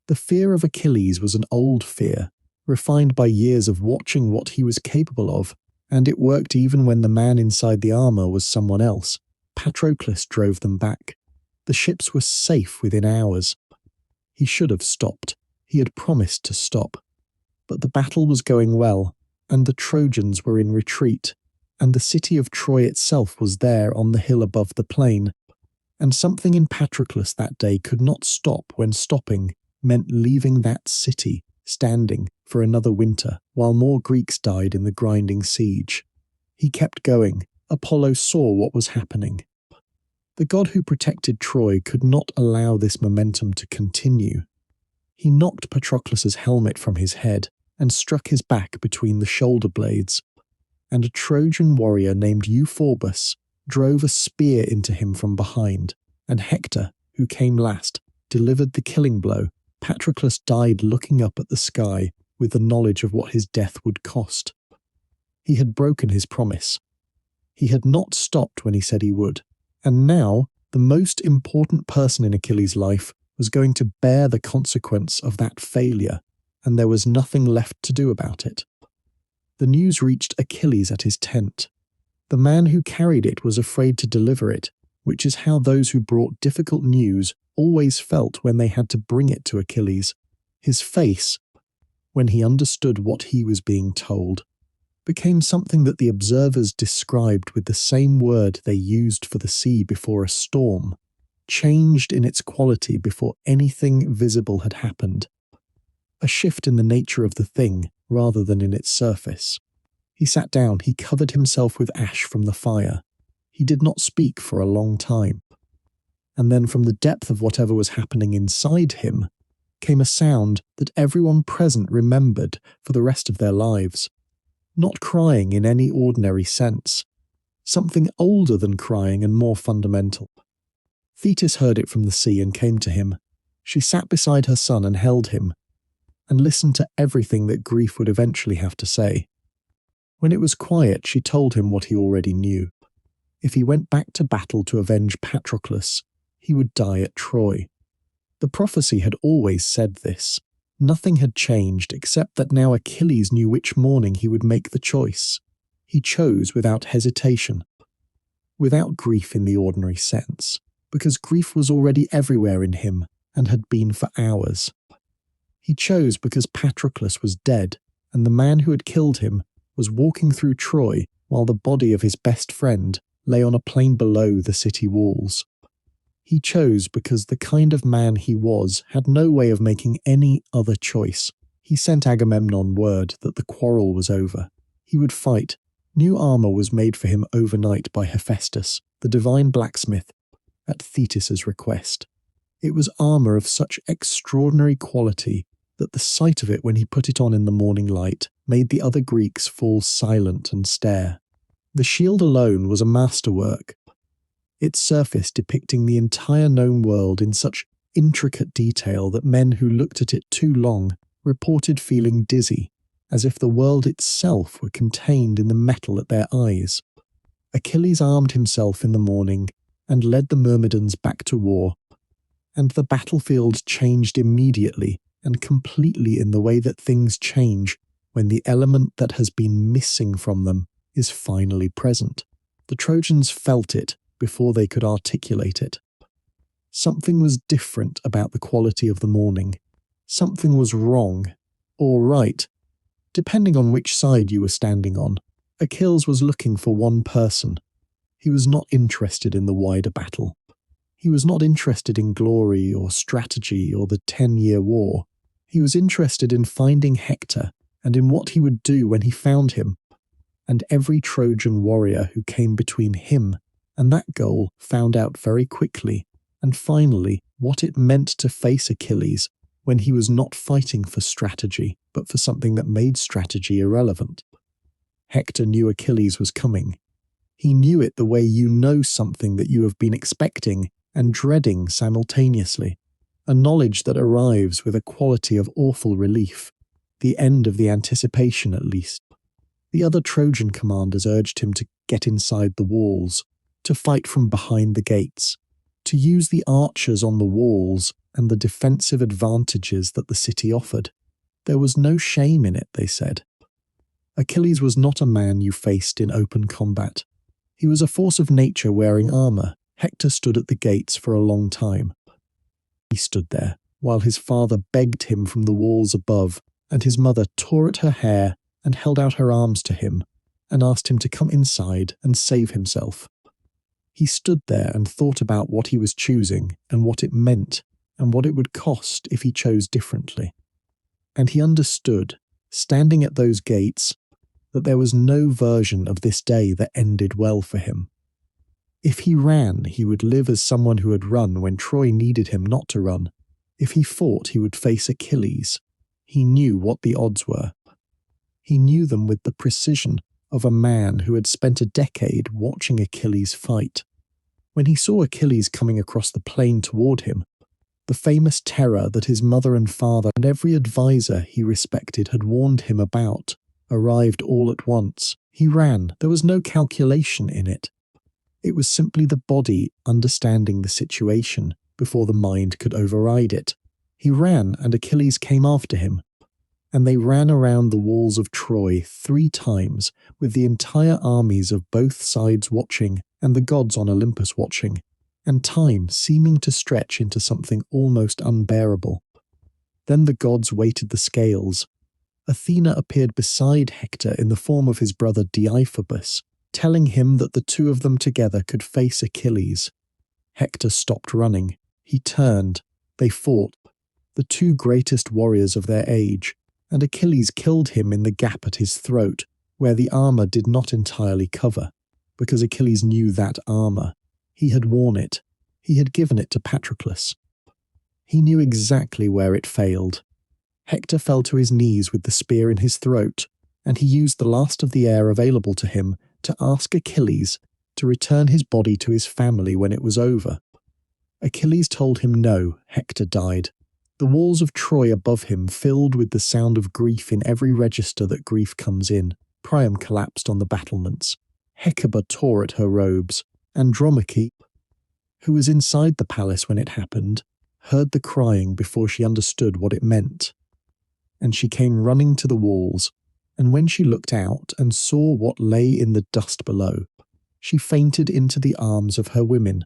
The fear of Achilles was an old fear, refined by years of watching what he was capable of, and it worked even when the man inside the armor was someone else. Patroclus drove them back. The ships were safe within hours. He should have stopped. He had promised to stop. But the battle was going well, and the Trojans were in retreat, and the city of Troy itself was there on the hill above the plain. And something in Patroclus that day could not stop when stopping meant leaving that city standing for another winter while more Greeks died in the grinding siege. He kept going. Apollo saw what was happening. The god who protected Troy could not allow this momentum to continue. He knocked Patroclus's helmet from his head and struck his back between the shoulder blades, and a Trojan warrior named Euphorbus drove a spear into him from behind, and Hector, who came last, delivered the killing blow. Patroclus died looking up at the sky with the knowledge of what his death would cost. He had broken his promise. He had not stopped when he said he would, and now the most important person in Achilles' life was going to bear the consequence of that failure, and there was nothing left to do about it. The news reached Achilles at his tent. The man who carried it was afraid to deliver it, which is how those who brought difficult news always felt when they had to bring it to Achilles. His face, when he understood what he was being told, became something that the observers described with the same word they used for the sea before a storm, changed in its quality before anything visible had happened. A shift in the nature of the thing rather than in its surface. He sat down, he covered himself with ash from the fire. He did not speak for a long time. And then from the depth of whatever was happening inside him came a sound that everyone present remembered for the rest of their lives. Not crying in any ordinary sense. Something older than crying and more fundamental. Thetis heard it from the sea and came to him. She sat beside her son and held him, and listened to everything that grief would eventually have to say. When it was quiet, she told him what he already knew. If he went back to battle to avenge Patroclus, he would die at Troy. The prophecy had always said this. Nothing had changed except that now Achilles knew which morning he would make the choice. He chose without hesitation, without grief in the ordinary sense, because grief was already everywhere in him and had been for hours. He chose because Patroclus was dead, and the man who had killed him was walking through Troy while the body of his best friend lay on a plain below the city walls. He chose because the kind of man he was had no way of making any other choice. He sent Agamemnon word that the quarrel was over. He would fight. New armor was made for him overnight by Hephaestus, the divine blacksmith, at Thetis's request. It was armor of such extraordinary quality that the sight of it when he put it on in the morning light made the other Greeks fall silent and stare. The shield alone was a masterwork, its surface depicting the entire known world in such intricate detail that men who looked at it too long reported feeling dizzy, as if the world itself were contained in the metal at their eyes. Achilles armed himself in the morning and led the Myrmidons back to war, and the battlefield changed immediately and completely in the way that things change when the element that has been missing from them is finally present. The Trojans felt it before they could articulate it. Something was different about the quality of the morning. Something was wrong, or right, depending on which side you were standing on. Achilles was looking for one person. He was not interested in the wider battle. He was not interested in glory or strategy or the 10-year war. He was interested in finding Hector and in what he would do when he found him. And every Trojan warrior who came between him and that goal found out very quickly and finally what it meant to face Achilles when he was not fighting for strategy, but for something that made strategy irrelevant. Hector knew Achilles was coming. He knew it the way you know something that you have been expecting and dreading simultaneously, a knowledge that arrives with a quality of awful relief, the end of the anticipation at least. The other Trojan commanders urged him to get inside the walls, to fight from behind the gates, to use the archers on the walls and the defensive advantages that the city offered. There was no shame in it, they said. Achilles was not a man you faced in open combat. He was a force of nature wearing armor. Hector stood at the gates for a long time. He stood there, while his father begged him from the walls above, and his mother tore at her hair and held out her arms to him, and asked him to come inside and save himself. He stood there and thought about what he was choosing, and what it meant, and what it would cost if he chose differently. And he understood, standing at those gates, that there was no version of this day that ended well for him. If he ran, he would live as someone who had run when Troy needed him not to run. If he fought, he would face Achilles. He knew what the odds were. He knew them with the precision of a man who had spent a decade watching Achilles fight. When he saw Achilles coming across the plain toward him, the famous terror that his mother and father and every advisor he respected had warned him about arrived all at once. He ran. There was no calculation in it. It was simply the body understanding the situation before the mind could override it. He ran, and Achilles came after him. And they ran around the walls of Troy 3 times, with the entire armies of both sides watching, and the gods on Olympus watching, and time seeming to stretch into something almost unbearable. Then the gods weighted the scales. Athena appeared beside Hector in the form of his brother Deiphobus, telling him that the two of them together could face Achilles. Hector stopped running. He turned. They fought, the 2 greatest warriors of their age, and Achilles killed him in the gap at his throat, where the armor did not entirely cover, because Achilles knew that armor. He had worn it. He had given it to Patroclus. He knew exactly where it failed. Hector fell to his knees with the spear in his throat, and he used the last of the air available to him to ask Achilles to return his body to his family when it was over. Achilles told him no. Hector died. The walls of Troy above him filled with the sound of grief in every register that grief comes in. Priam collapsed on the battlements. Hecuba tore at her robes. Andromache, who was inside the palace when it happened, heard the crying before she understood what it meant. And she came running to the walls, and when she looked out and saw what lay in the dust below, she fainted into the arms of her women.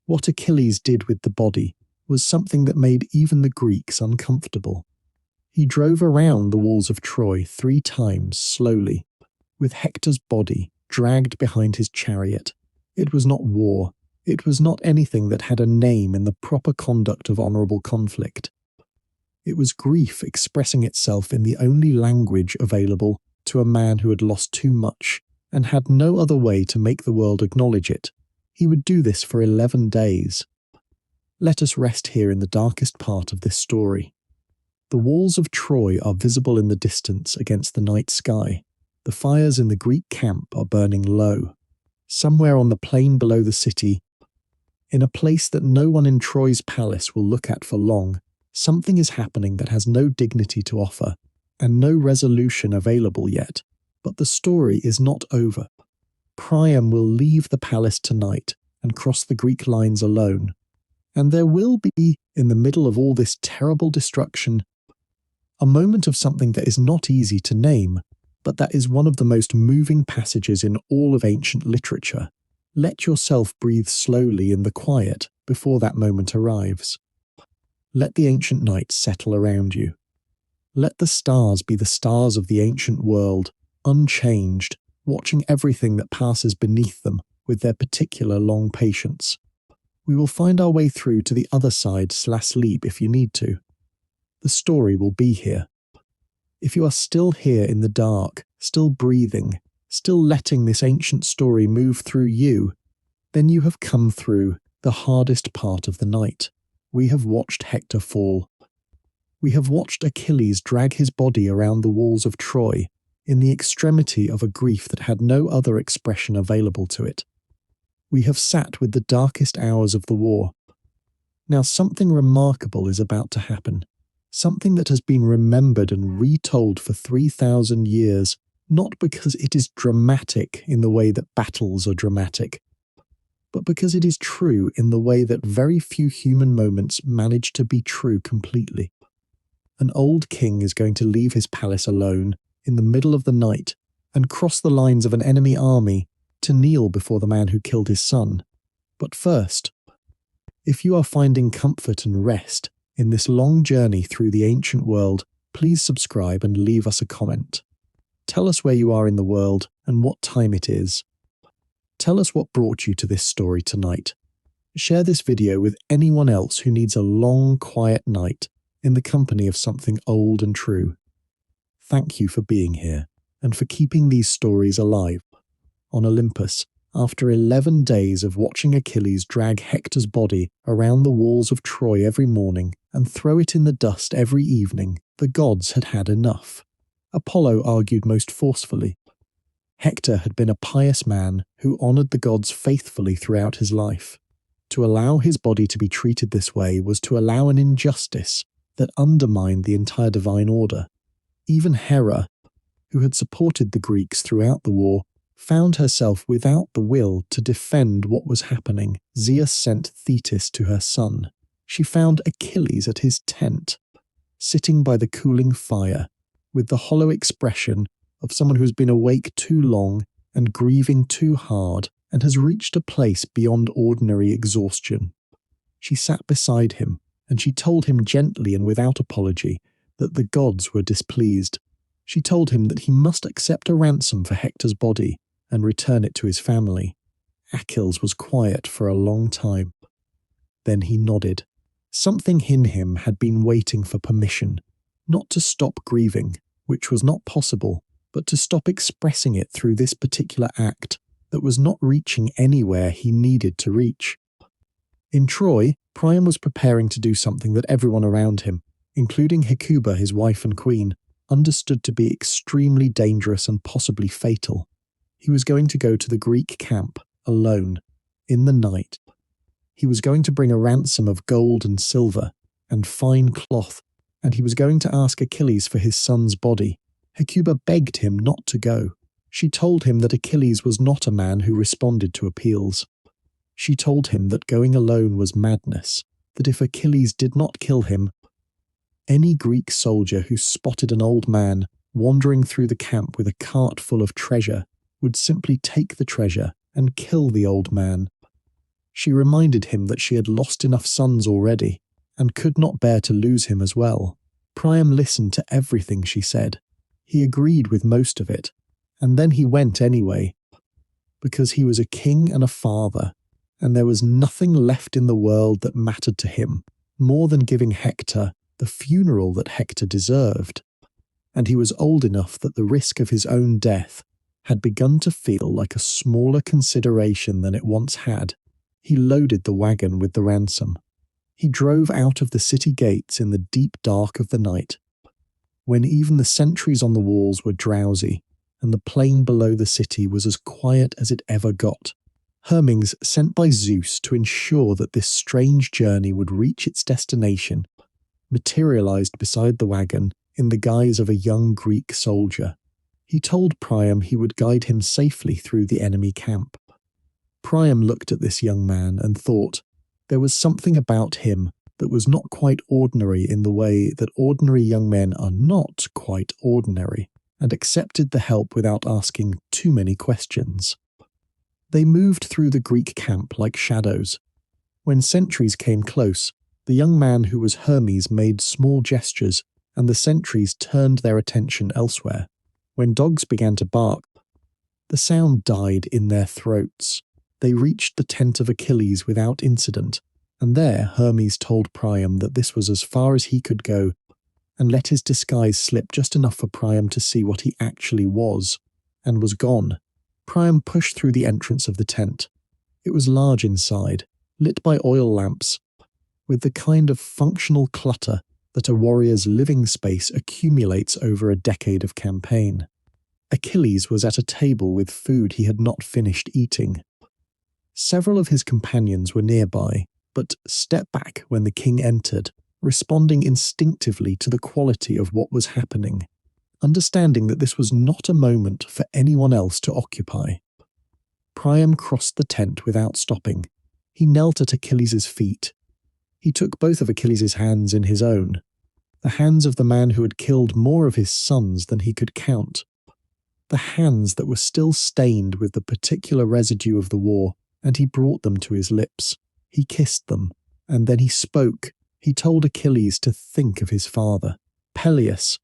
What Achilles did with the body was something that made even the Greeks uncomfortable. He drove around the walls of Troy 3 times slowly, with Hector's body dragged behind his chariot. It was not war. It was not anything that had a name in the proper conduct of honourable conflict. It was grief expressing itself in the only language available to a man who had lost too much and had no other way to make the world acknowledge it. He would do this for 11 days. Let us rest here in the darkest part of this story. The walls of Troy are visible in the distance against the night sky. The fires in the Greek camp are burning low. Somewhere on the plain below the city, in a place that no one in Troy's palace will look at for long, something is happening that has no dignity to offer, and no resolution available yet. But the story is not over. Priam will leave the palace tonight and cross the Greek lines alone. And there will be, in the middle of all this terrible destruction, a moment of something that is not easy to name, but that is one of the most moving passages in all of ancient literature. Let yourself breathe slowly in the quiet before that moment arrives. Let the ancient night settle around you. Let the stars be the stars of the ancient world, unchanged, watching everything that passes beneath them with their particular long patience. We will find our way through to the other side /sleep if you need to. The story will be here. If you are still here in the dark, still breathing, still letting this ancient story move through you, then you have come through the hardest part of the night. We have watched Hector fall. We have watched Achilles drag his body around the walls of Troy in the extremity of a grief that had no other expression available to it. We have sat with the darkest hours of the war. Now something remarkable is about to happen. Something that has been remembered and retold for 3,000 years not because it is dramatic in the way that battles are dramatic, but because it is true in the way that very few human moments manage to be true completely. An old king is going to leave his palace alone in the middle of the night and cross the lines of an enemy army to kneel before the man who killed his son. But first, if you are finding comfort and rest in this long journey through the ancient world, please subscribe and leave us a comment. Tell us where you are in the world and what time it is. Tell us what brought you to this story tonight. Share this video with anyone else who needs a long, quiet night in the company of something old and true. Thank you for being here and for keeping these stories alive. On Olympus, after 11 days of watching Achilles drag Hector's body around the walls of Troy every morning and throw it in the dust every evening, the gods had had enough. Apollo argued most forcefully. Hector had been a pious man who honoured the gods faithfully throughout his life. To allow his body to be treated this way was to allow an injustice that undermined the entire divine order. Even Hera, who had supported the Greeks throughout the war, found herself without the will to defend what was happening. Zeus sent Thetis to her son. She found Achilles at his tent, sitting by the cooling fire, with the hollow expression of someone who has been awake too long and grieving too hard and has reached a place beyond ordinary exhaustion. She sat beside him, and she told him gently and without apology that the gods were displeased. She told him that he must accept a ransom for Hector's body and return it to his family. Achilles was quiet for a long time. Then he nodded. Something in him had been waiting for permission, not to stop grieving, which was not possible, but to stop expressing it through this particular act that was not reaching anywhere he needed to reach. In Troy, Priam was preparing to do something that everyone around him, including Hecuba, his wife and queen, understood to be extremely dangerous and possibly fatal. He was going to go to the Greek camp, alone, in the night. He was going to bring a ransom of gold and silver, and fine cloth, and he was going to ask Achilles for his son's body. Hecuba begged him not to go. She told him that Achilles was not a man who responded to appeals. She told him that going alone was madness, that if Achilles did not kill him, any Greek soldier who spotted an old man wandering through the camp with a cart full of treasure would simply take the treasure and kill the old man. She reminded him that she had lost enough sons already, and could not bear to lose him as well. Priam listened to everything she said. He agreed with most of it, and then he went anyway, because he was a king and a father, and there was nothing left in the world that mattered to him more than giving Hector the funeral that Hector deserved. And he was old enough that the risk of his own death had begun to feel like a smaller consideration than it once had. He loaded the wagon with the ransom. He drove out of the city gates in the deep dark of the night, when even the sentries on the walls were drowsy, and the plain below the city was as quiet as it ever got. Hermings sent by Zeus to ensure that this strange journey would reach its destination materialized beside the wagon in the guise of a young Greek soldier. He told Priam he would guide him safely through the enemy camp. Priam looked at this young man and thought there was something about him that was not quite ordinary in the way that ordinary young men are not quite ordinary, and accepted the help without asking too many questions. They moved through the Greek camp like shadows. When sentries came close, the young man who was Hermes made small gestures, and the sentries turned their attention elsewhere. When dogs began to bark, the sound died in their throats. They reached the tent of Achilles without incident, and there Hermes told Priam that this was as far as he could go, and let his disguise slip just enough for Priam to see what he actually was, and was gone. Priam pushed through the entrance of the tent. It was large inside, lit by oil lamps, with the kind of functional clutter that a warrior's living space accumulates over a decade of campaign. Achilles was at a table with food he had not finished eating. Several of his companions were nearby, but stepped back when the king entered, responding instinctively to the quality of what was happening. understanding that this was not a moment for anyone else to occupy. Priam crossed the tent without stopping. He knelt at Achilles' feet. He took both of Achilles' hands in his own, the hands of the man who had killed more of his sons than he could count, the hands that were still stained with the particular residue of the war, and he brought them to his lips. He kissed them, and then he spoke. He told Achilles to think of his father, Peleus,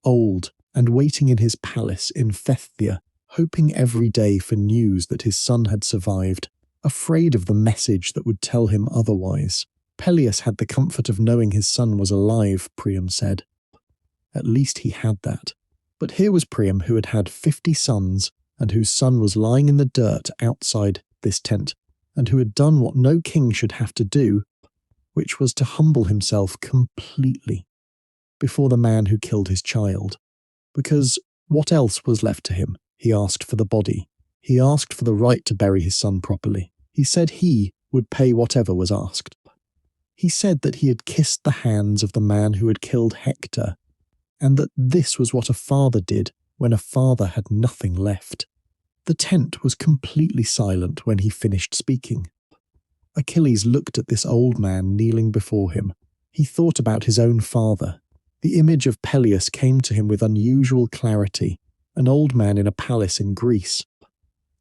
old and waiting in his palace in Phthia, hoping every day for news that his son had survived, afraid of the message that would tell him otherwise. Peleus had the comfort of knowing his son was alive, Priam said. At least he had that. But here was Priam, who had had 50 sons, and whose son was lying in the dirt outside this tent, and who had done what no king should have to do, which was to humble himself completely before the man who killed his child. Because what else was left to him? He asked for the body. He asked for the right to bury his son properly. He said he would pay whatever was asked. He said that he had kissed the hands of the man who had killed Hector, and that this was what a father did when a father had nothing left. The tent was completely silent when he finished speaking. Achilles looked at this old man kneeling before him. He thought about his own father. The image of Peleus came to him with unusual clarity, an old man in a palace in Greece,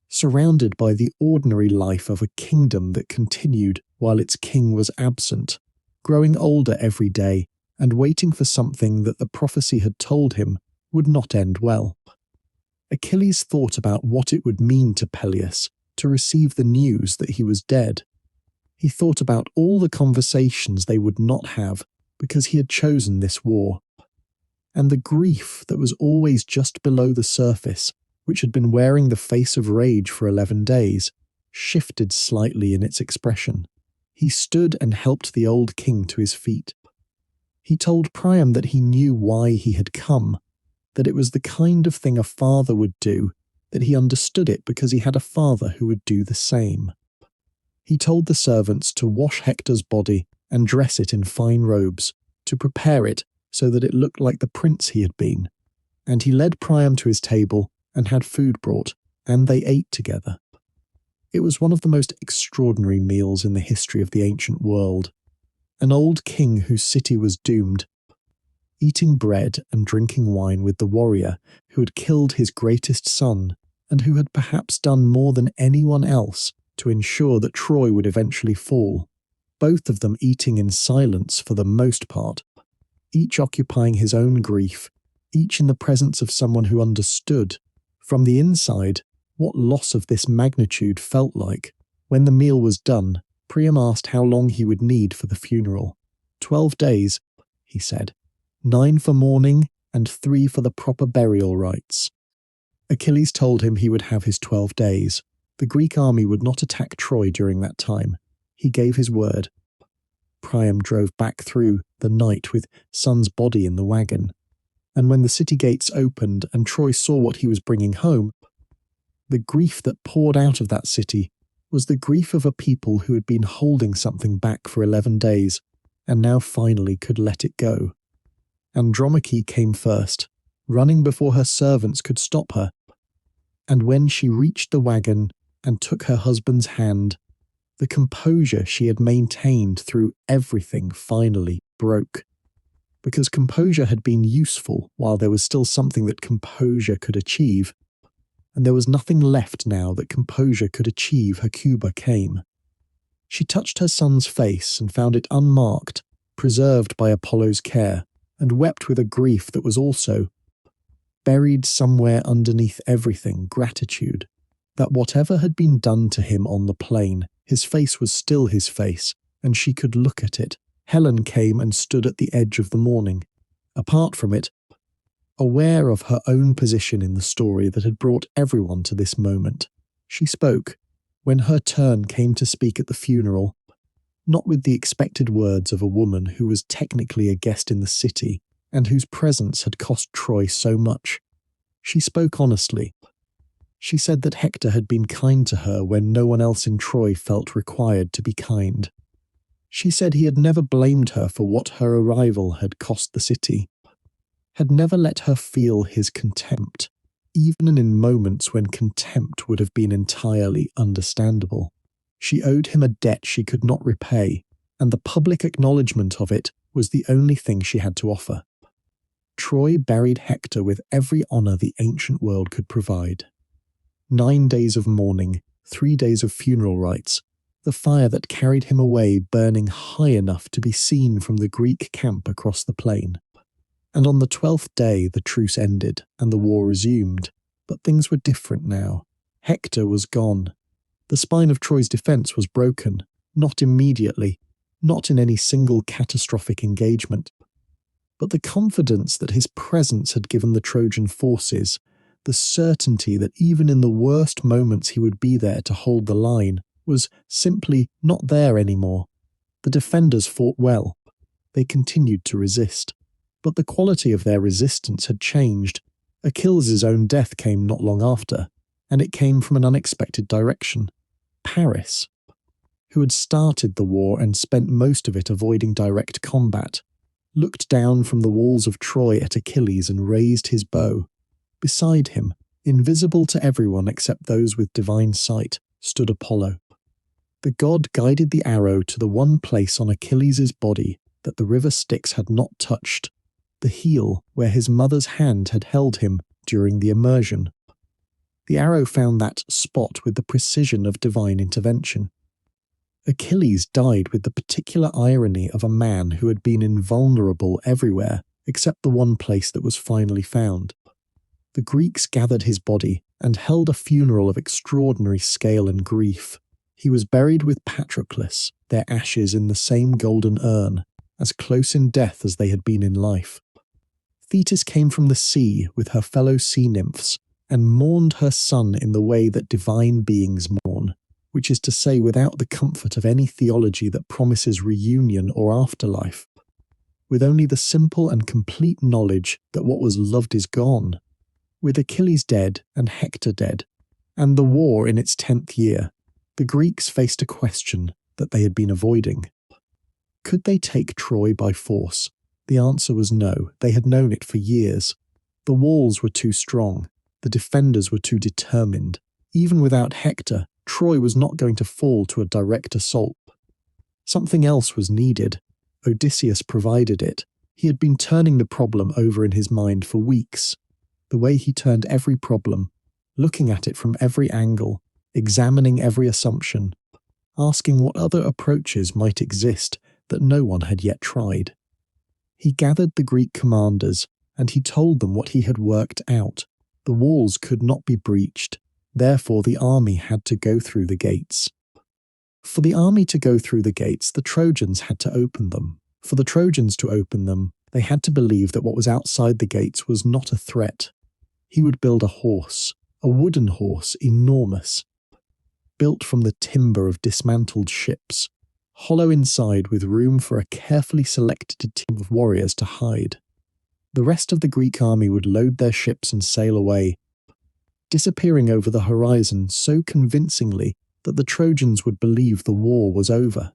surrounded by the ordinary life of a kingdom that continued while its king was absent, growing older every day and waiting for something that the prophecy had told him would not end well. Achilles thought about what it would mean to Peleus to receive the news that he was dead. He thought about all the conversations they would not have because he had chosen this war, and the grief that was always just below the surface, which had been wearing the face of rage for 11 days, shifted slightly in its expression. He stood and helped the old king to his feet. He told Priam that he knew why he had come, that it was the kind of thing a father would do, that he understood it because he had a father who would do the same. He told the servants to wash Hector's body and dress it in fine robes, to prepare it so that it looked like the prince he had been, and he led Priam to his table and had food brought, and they ate together. It was one of the most extraordinary meals in the history of the ancient world. An old king whose city was doomed, eating bread and drinking wine with the warrior who had killed his greatest son and who had perhaps done more than anyone else to ensure that Troy would eventually fall, both of them eating in silence for the most part, each occupying his own grief, each in the presence of someone who understood, from the inside, what loss of this magnitude felt like. When the meal was done, Priam asked how long he would need for the funeral. 12 days, he said. 9 for mourning and 3 for the proper burial rites. Achilles told him he would have his 12 days. The Greek army would not attack Troy during that time. He gave his word. Priam drove back through the night with son's body in the wagon, and when the city gates opened and Troy saw what he was bringing home, the grief that poured out of that city was the grief of a people who had been holding something back for 11 days and now finally could let it go. Andromache came first, running before her servants could stop her, and when she reached the wagon and took her husband's hand, the composure she had maintained through everything finally broke. Because composure had been useful while there was still something that composure could achieve, and there was nothing left now that composure could achieve, Hecuba came. She touched her son's face and found it unmarked, preserved by Apollo's care, and wept with a grief that was also, buried somewhere underneath everything, gratitude, that whatever had been done to him on the plain, his face was still his face, and she could look at it. Helen came and stood at the edge of the mourning. Apart from it, aware of her own position in the story that had brought everyone to this moment, she spoke, when her turn came to speak at the funeral, not with the expected words of a woman who was technically a guest in the city and whose presence had cost Troy so much. She spoke honestly. She said that Hector had been kind to her when no one else in Troy felt required to be kind. She said he had never blamed her for what her arrival had cost the city. had never let her feel his contempt, even in moments when contempt would have been entirely understandable. She owed him a debt she could not repay, and the public acknowledgement of it was the only thing she had to offer. Troy buried Hector with every honour the ancient world could provide. 9 days of mourning, 3 days of funeral rites, the fire that carried him away burning high enough to be seen from the Greek camp across the plain. And on the 12th day the truce ended and the war resumed, but things were different now. Hector was gone. The spine of Troy's defence was broken, not immediately, not in any single catastrophic engagement, but the confidence that his presence had given the Trojan forces, the certainty that even in the worst moments he would be there to hold the line, was simply not there anymore. The defenders fought well. They continued to resist. But the quality of their resistance had changed. Achilles' own death came not long after, and it came from an unexpected direction. Paris, who had started the war and spent most of it avoiding direct combat, looked down from the walls of Troy at Achilles and raised his bow. Beside him, invisible to everyone except those with divine sight, stood Apollo. The god guided the arrow to the one place on Achilles' body that the river Styx had not touched, the heel where his mother's hand had held him during the immersion. The arrow found that spot with the precision of divine intervention. Achilles died with the particular irony of a man who had been invulnerable everywhere except the one place that was finally found. The Greeks gathered his body and held a funeral of extraordinary scale and grief. He was buried with Patroclus, their ashes in the same golden urn, as close in death as they had been in life. Thetis came from the sea with her fellow sea nymphs and mourned her son in the way that divine beings mourn, which is to say without the comfort of any theology that promises reunion or afterlife, with only the simple and complete knowledge that what was loved is gone. With Achilles dead and Hector dead, and the war in its 10th year, the Greeks faced a question that they had been avoiding. Could they take Troy by force? The answer was no. They had known it for years. The walls were too strong. The defenders were too determined. Even without Hector, Troy was not going to fall to a direct assault. Something else was needed. Odysseus provided it. He had been turning the problem over in his mind for weeks. The way he turned every problem, looking at it from every angle, examining every assumption, asking what other approaches might exist that no one had yet tried. He gathered the Greek commanders, and he told them what he had worked out. The walls could not be breached, therefore the army had to go through the gates. For the army to go through the gates, the Trojans had to open them. For the Trojans to open them, they had to believe that what was outside the gates was not a threat. He would build a horse, a wooden horse, enormous, built from the timber of dismantled ships, hollow inside with room for a carefully selected team of warriors to hide. The rest of the Greek army would load their ships and sail away, disappearing over the horizon so convincingly that the Trojans would believe the war was over.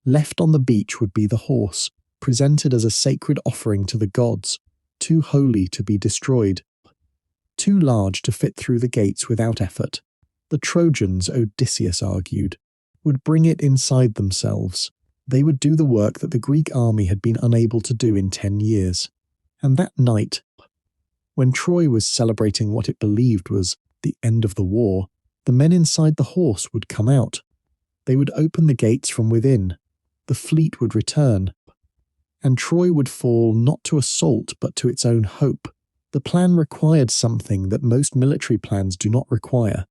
Left on the beach would be the horse, presented as a sacred offering to the gods, too holy to be destroyed, too large to fit through the gates without effort. The Trojans, Odysseus argued, would bring it inside themselves. They would do the work that the Greek army had been unable to do in 10 years. And that night, when Troy was celebrating what it believed was the end of the war, the men inside the horse would come out. They would open the gates from within. The fleet would return. And Troy would fall not to assault but to its own hope. The plan required something that most military plans do not require,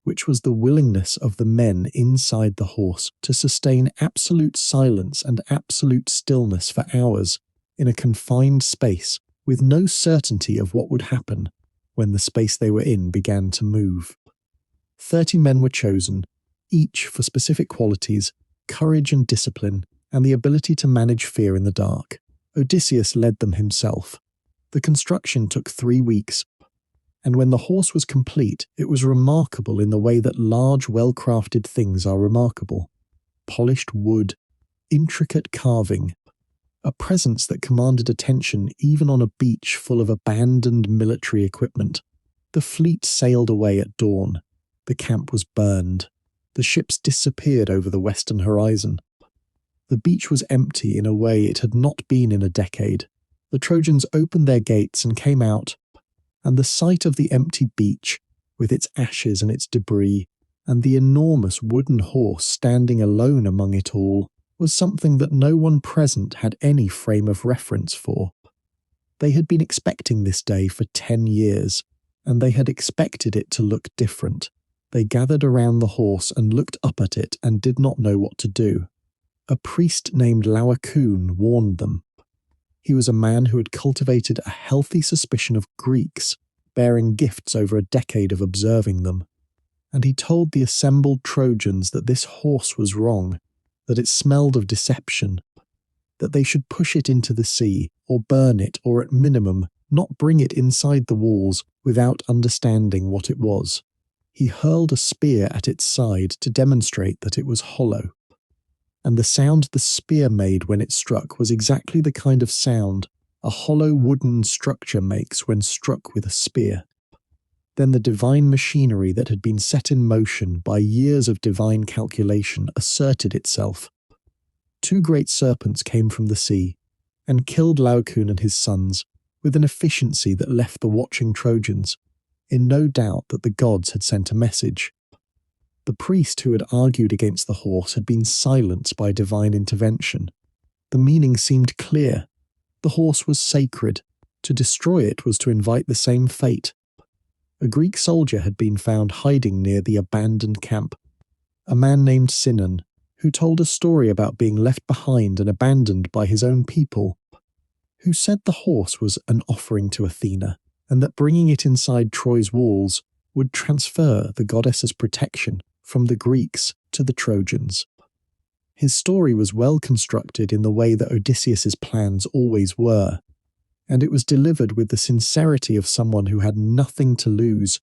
which was the willingness of the men inside the horse to sustain absolute silence and absolute stillness for hours in a confined space with no certainty of what would happen when the space they were in began to move. 30 men were chosen, each for specific qualities, courage and discipline, and the ability to manage fear in the dark. Odysseus led them himself. The construction took 3 weeks, and when the horse was complete, it was remarkable in the way that large, well-crafted things are remarkable. Polished wood, intricate carving, a presence that commanded attention even on a beach full of abandoned military equipment. The fleet sailed away at dawn. The camp was burned. The ships disappeared over the western horizon. The beach was empty in a way it had not been in a decade. The Trojans opened their gates and came out, and the sight of the empty beach, with its ashes and its debris, and the enormous wooden horse standing alone among it all, was something that no one present had any frame of reference for. They had been expecting this day for 10 years, and they had expected it to look different. They gathered around the horse and looked up at it and did not know what to do. A priest named Laocoon warned them. He was a man who had cultivated a healthy suspicion of Greeks, bearing gifts over a decade of observing them. And he told the assembled Trojans that this horse was wrong, that it smelled of deception, that they should push it into the sea, or burn it, or at minimum, not bring it inside the walls without understanding what it was. He hurled a spear at its side to demonstrate that it was hollow. And the sound the spear made when it struck was exactly the kind of sound a hollow wooden structure makes when struck with a spear. Then the divine machinery that had been set in motion by years of divine calculation asserted itself. 2 great serpents came from the sea, and killed Laocoon and his sons with an efficiency that left the watching Trojans in no doubt that the gods had sent a message. The priest who had argued against the horse had been silenced by divine intervention. The meaning seemed clear. The horse was sacred. To destroy it was to invite the same fate. A Greek soldier had been found hiding near the abandoned camp, a man named Sinon, who told a story about being left behind and abandoned by his own people, who said the horse was an offering to Athena, and that bringing it inside Troy's walls would transfer the goddess's protection from the Greeks to the Trojans. His story was well constructed in the way that Odysseus's plans always were, and it was delivered with the sincerity of someone who had nothing to lose,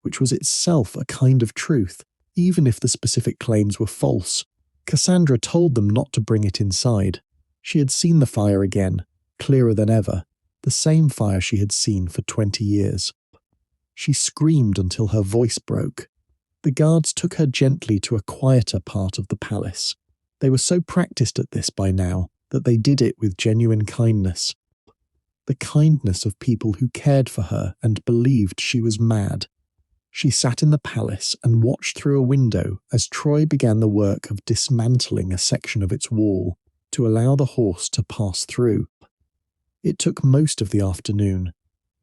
which was itself a kind of truth, even if the specific claims were false. Cassandra told them not to bring it inside. She had seen the fire again, clearer than ever, the same fire she had seen for 20 years. She screamed until her voice broke. The guards took her gently to a quieter part of the palace. They were so practiced at this by now that they did it with genuine kindness. The kindness of people who cared for her and believed she was mad. She sat in the palace and watched through a window as Troy began the work of dismantling a section of its wall to allow the horse to pass through. It took most of the afternoon,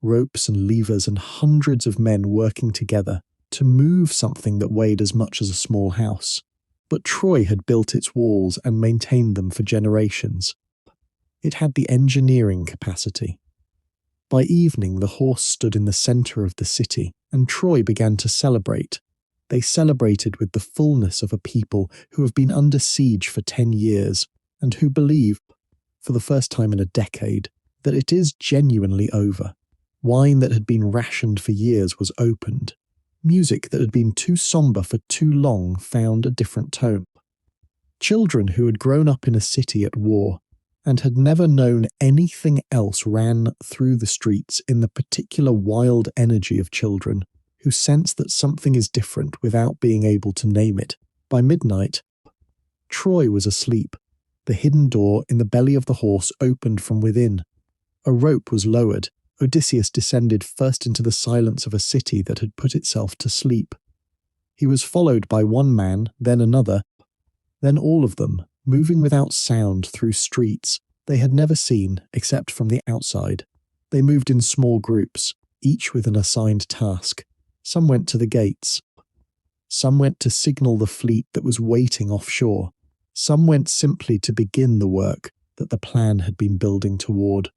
ropes and levers and hundreds of men working together to move something that weighed as much as a small house. But Troy had built its walls and maintained them for generations. It had the engineering capacity. By evening, the horse stood in the centre of the city, and Troy began to celebrate. They celebrated with the fullness of a people who have been under siege for 10 years, and who believe, for the first time in a decade, that it is genuinely over. Wine that had been rationed for years was opened. Music that had been too sombre for too long found a different tone. Children who had grown up in a city at war and had never known anything else ran through the streets in the particular wild energy of children who sense that something is different without being able to name it. By midnight, Troy was asleep. The hidden door in the belly of the horse opened from within. A rope was lowered. Odysseus descended first into the silence of a city that had put itself to sleep. He was followed by one man, then another, then all of them, moving without sound through streets they had never seen except from the outside. They moved in small groups, each with an assigned task. Some went to the gates. Some went to signal the fleet that was waiting offshore. Some went simply to begin the work that the plan had been building toward.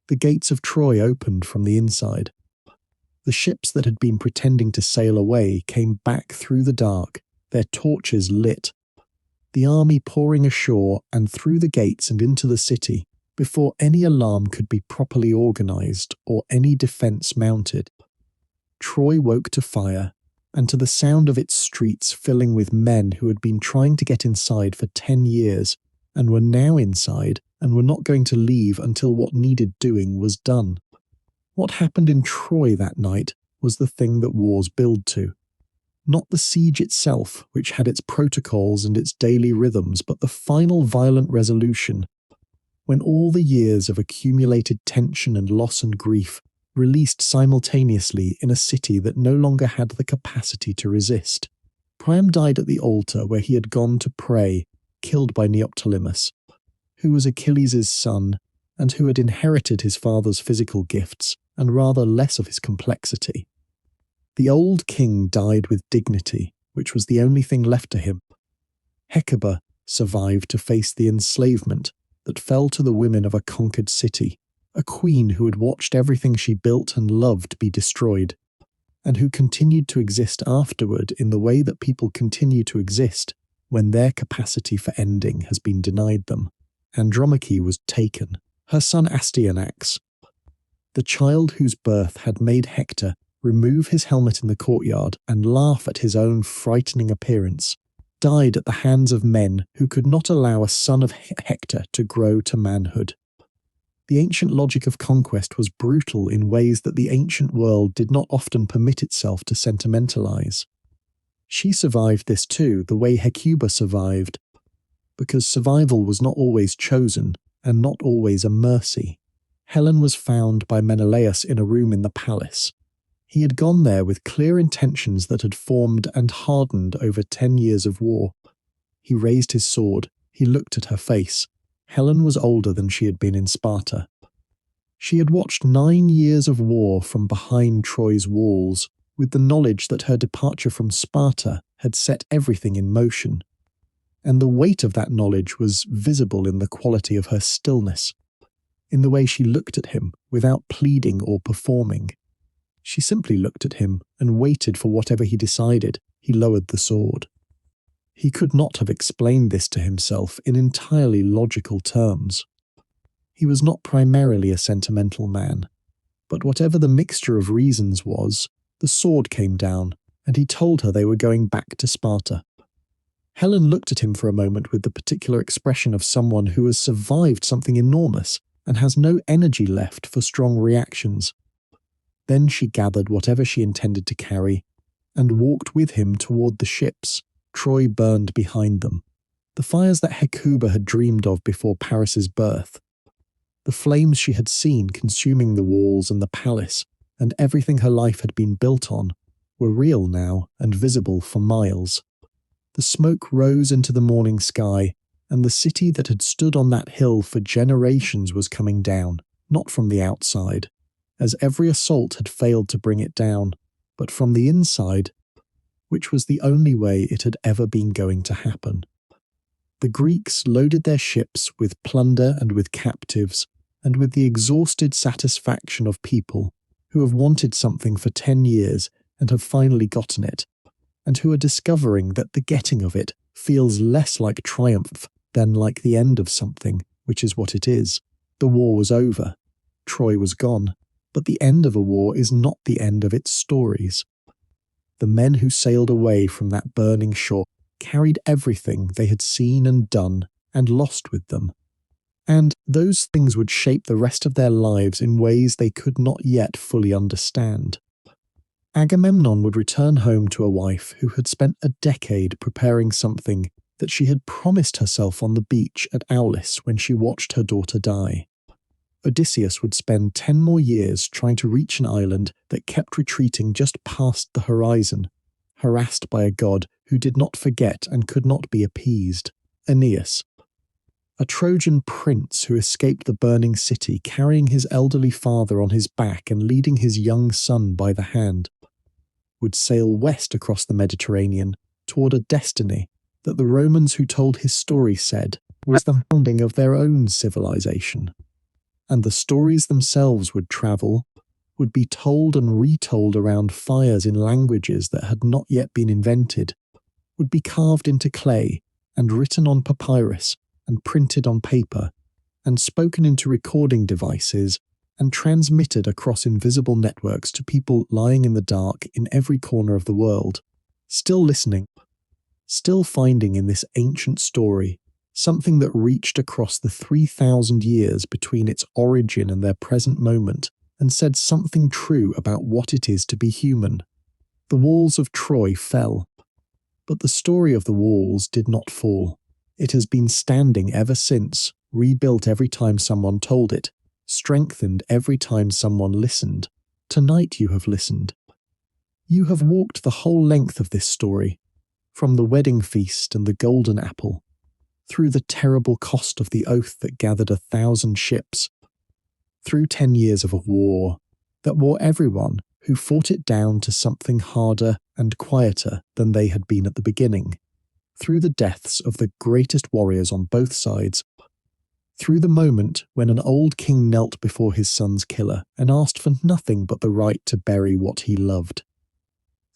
The gates of Troy opened from the inside. The ships that had been pretending to sail away came back through the dark, their torches lit. The army pouring ashore and through the gates and into the city before any alarm could be properly organized or any defense mounted. Troy woke to fire and to the sound of its streets filling with men who had been trying to get inside for 10 years and were now inside and were not going to leave until what needed doing was done. What happened in Troy that night was the thing that wars build to. Not the siege itself, which had its protocols and its daily rhythms, but the final violent resolution, when all the years of accumulated tension and loss and grief released simultaneously in a city that no longer had the capacity to resist. Priam died at the altar where he had gone to pray, killed by Neoptolemus, who was Achilles' son and who had inherited his father's physical gifts and rather less of his complexity. The old king died with dignity, which was the only thing left to him. Hector survived to face the enslavement that fell to the women of a conquered city, a queen who had watched everything she built and loved be destroyed, and who continued to exist afterward in the way that people continue to exist when their capacity for ending has been denied them. Andromache was taken, her son Astyanax, the child whose birth had made Hector remove his helmet in the courtyard and laugh at his own frightening appearance, died at the hands of men who could not allow a son of Hector to grow to manhood. The ancient logic of conquest was brutal in ways that the ancient world did not often permit itself to sentimentalize. She survived this too, the way Hecuba survived, because survival was not always chosen and not always a mercy. Helen was found by Menelaus in a room in the palace. He had gone there with clear intentions that had formed and hardened over 10 years of war. He raised his sword. He looked at her face. Helen was older than she had been in Sparta. She had watched 9 years of war from behind Troy's walls, with the knowledge that her departure from Sparta had set everything in motion. And the weight of that knowledge was visible in the quality of her stillness, in the way she looked at him without pleading or performing. She simply looked at him and waited for whatever he decided. He lowered the sword. He could not have explained this to himself in entirely logical terms. He was not primarily a sentimental man, but whatever the mixture of reasons was, the sword came down, and he told her they were going back to Sparta. Helen looked at him for a moment with the particular expression of someone who has survived something enormous and has no energy left for strong reactions. Then she gathered whatever she intended to carry and walked with him toward the ships. Troy burned behind them. The fires that Hecuba had dreamed of before Paris's birth. The flames she had seen consuming the walls and the palace and everything her life had been built on were real now and visible for miles. The smoke rose into the morning sky, and the city that had stood on that hill for generations was coming down, not from the outside, as every assault had failed to bring it down, but from the inside, which was the only way it had ever been going to happen. The Greeks loaded their ships with plunder and with captives, and with the exhausted satisfaction of people who have wanted something for 10 years and have finally gotten it, and who are discovering that the getting of it feels less like triumph than like the end of something, which is what it is. The war was over. Troy was gone. But the end of a war is not the end of its stories. The men who sailed away from that burning shore carried everything they had seen and done and lost with them. And those things would shape the rest of their lives in ways they could not yet fully understand. Agamemnon would return home to a wife who had spent a decade preparing something that she had promised herself on the beach at Aulis when she watched her daughter die. Odysseus would spend 10 more years trying to reach an island that kept retreating just past the horizon, harassed by a god who did not forget and could not be appeased, Aeneas. A Trojan prince who escaped the burning city, carrying his elderly father on his back and leading his young son by the hand, would sail west across the Mediterranean toward a destiny that the Romans who told his story said was the founding of their own civilization. And the stories themselves would travel, would be told and retold around fires in languages that had not yet been invented, would be carved into clay and written on papyrus and printed on paper and spoken into recording devices and transmitted across invisible networks to people lying in the dark in every corner of the world, still listening, still finding in this ancient story something that reached across the 3,000 years between its origin and their present moment, and said something true about what it is to be human. The walls of Troy fell, but the story of the walls did not fall. It has been standing ever since, rebuilt every time someone told it, strengthened every time someone listened. Tonight you have listened. You have walked the whole length of this story, from the wedding feast and the golden apple, through the terrible cost of the oath that gathered 1,000 ships, through 10 years of a war that wore everyone who fought it down to something harder and quieter than they had been at the beginning, through the deaths of the greatest warriors on both sides, through the moment when an old king knelt before his son's killer and asked for nothing but the right to bury what he loved,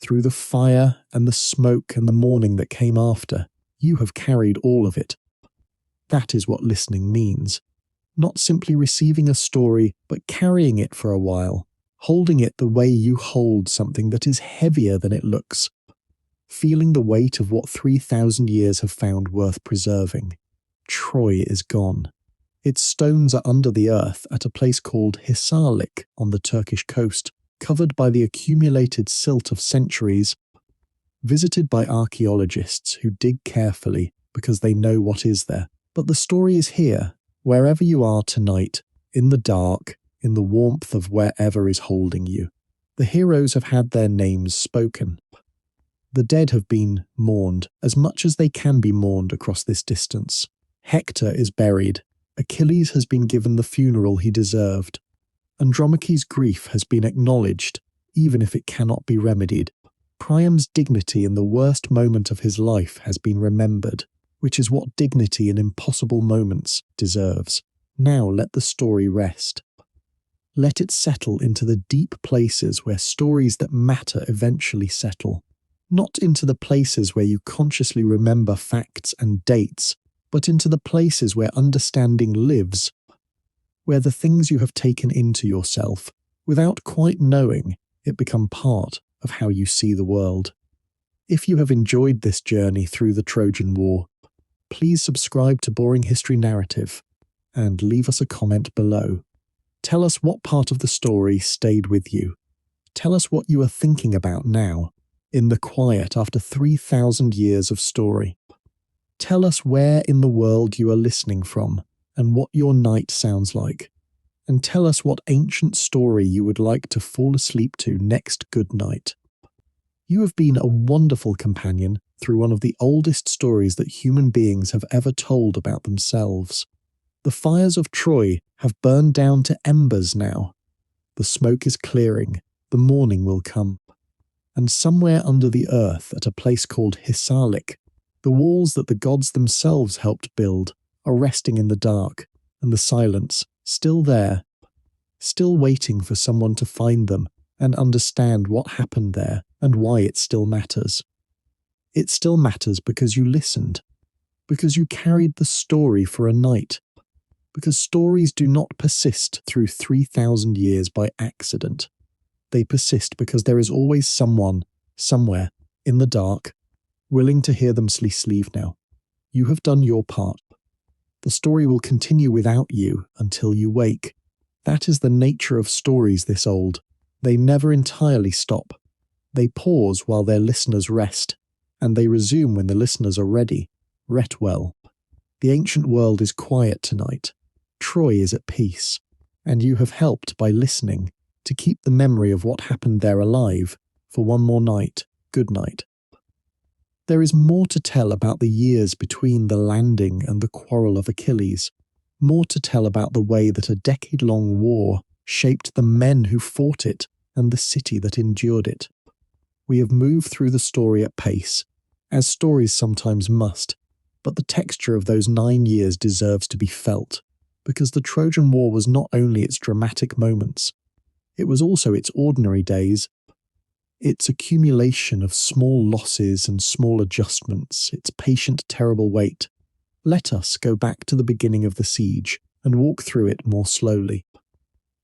through the fire and the smoke and the mourning that came after. You have carried all of it. That is what listening means. Not simply receiving a story, but carrying it for a while, holding it the way you hold something that is heavier than it looks, feeling the weight of what 3,000 years have found worth preserving. Troy is gone. Its stones are under the earth at a place called Hisarlik on the Turkish coast, covered by the accumulated silt of centuries, visited by archaeologists who dig carefully because they know what is there. But the story is here, wherever you are tonight, in the dark, in the warmth of wherever is holding you. The heroes have had their names spoken. The dead have been mourned as much as they can be mourned across this distance. Hector is buried. Achilles has been given the funeral he deserved. Andromache's grief has been acknowledged, even if it cannot be remedied. Priam's dignity in the worst moment of his life has been remembered, which is what dignity in impossible moments deserves. Now let the story rest. Let it settle into the deep places where stories that matter eventually settle. Not into the places where you consciously remember facts and dates, but into the places where understanding lives, where the things you have taken into yourself, without quite knowing it, become part of how you see the world. If you have enjoyed this journey through the Trojan War, please subscribe to Boring History Narrative and leave us a comment below. Tell us what part of the story stayed with you. Tell us what you are thinking about now, in the quiet after 3,000 years of story. Tell us where in the world you are listening from and what your night sounds like. And tell us what ancient story you would like to fall asleep to next good night. You have been a wonderful companion through one of the oldest stories that human beings have ever told about themselves. The fires of Troy have burned down to embers now. The smoke is clearing, the morning will come. And somewhere under the earth at a place called Hisarlik, the walls that the gods themselves helped build are resting in the dark, and the silence, still there, still waiting for someone to find them and understand what happened there and why it still matters. It still matters because you listened, because you carried the story for a night, because stories do not persist through 3,000 years by accident. They persist because there is always someone, somewhere, in the dark, willing to hear them sleep now. You have done your part. The story will continue without you until you wake. That is the nature of stories this old. They never entirely stop. They pause while their listeners rest, and they resume when the listeners are ready. Ret well. The ancient world is quiet tonight. Troy is at peace, and you have helped by listening to keep the memory of what happened there alive for one more night. Good night. There is more to tell about the years between the landing and the quarrel of Achilles, more to tell about the way that a decade-long war shaped the men who fought it and the city that endured it. We have moved through the story at pace, as stories sometimes must, but the texture of those 9 years deserves to be felt, because the Trojan War was not only its dramatic moments, it was also its ordinary days, its accumulation of small losses and small adjustments, its patient, terrible wait. Let us go back to the beginning of the siege and walk through it more slowly.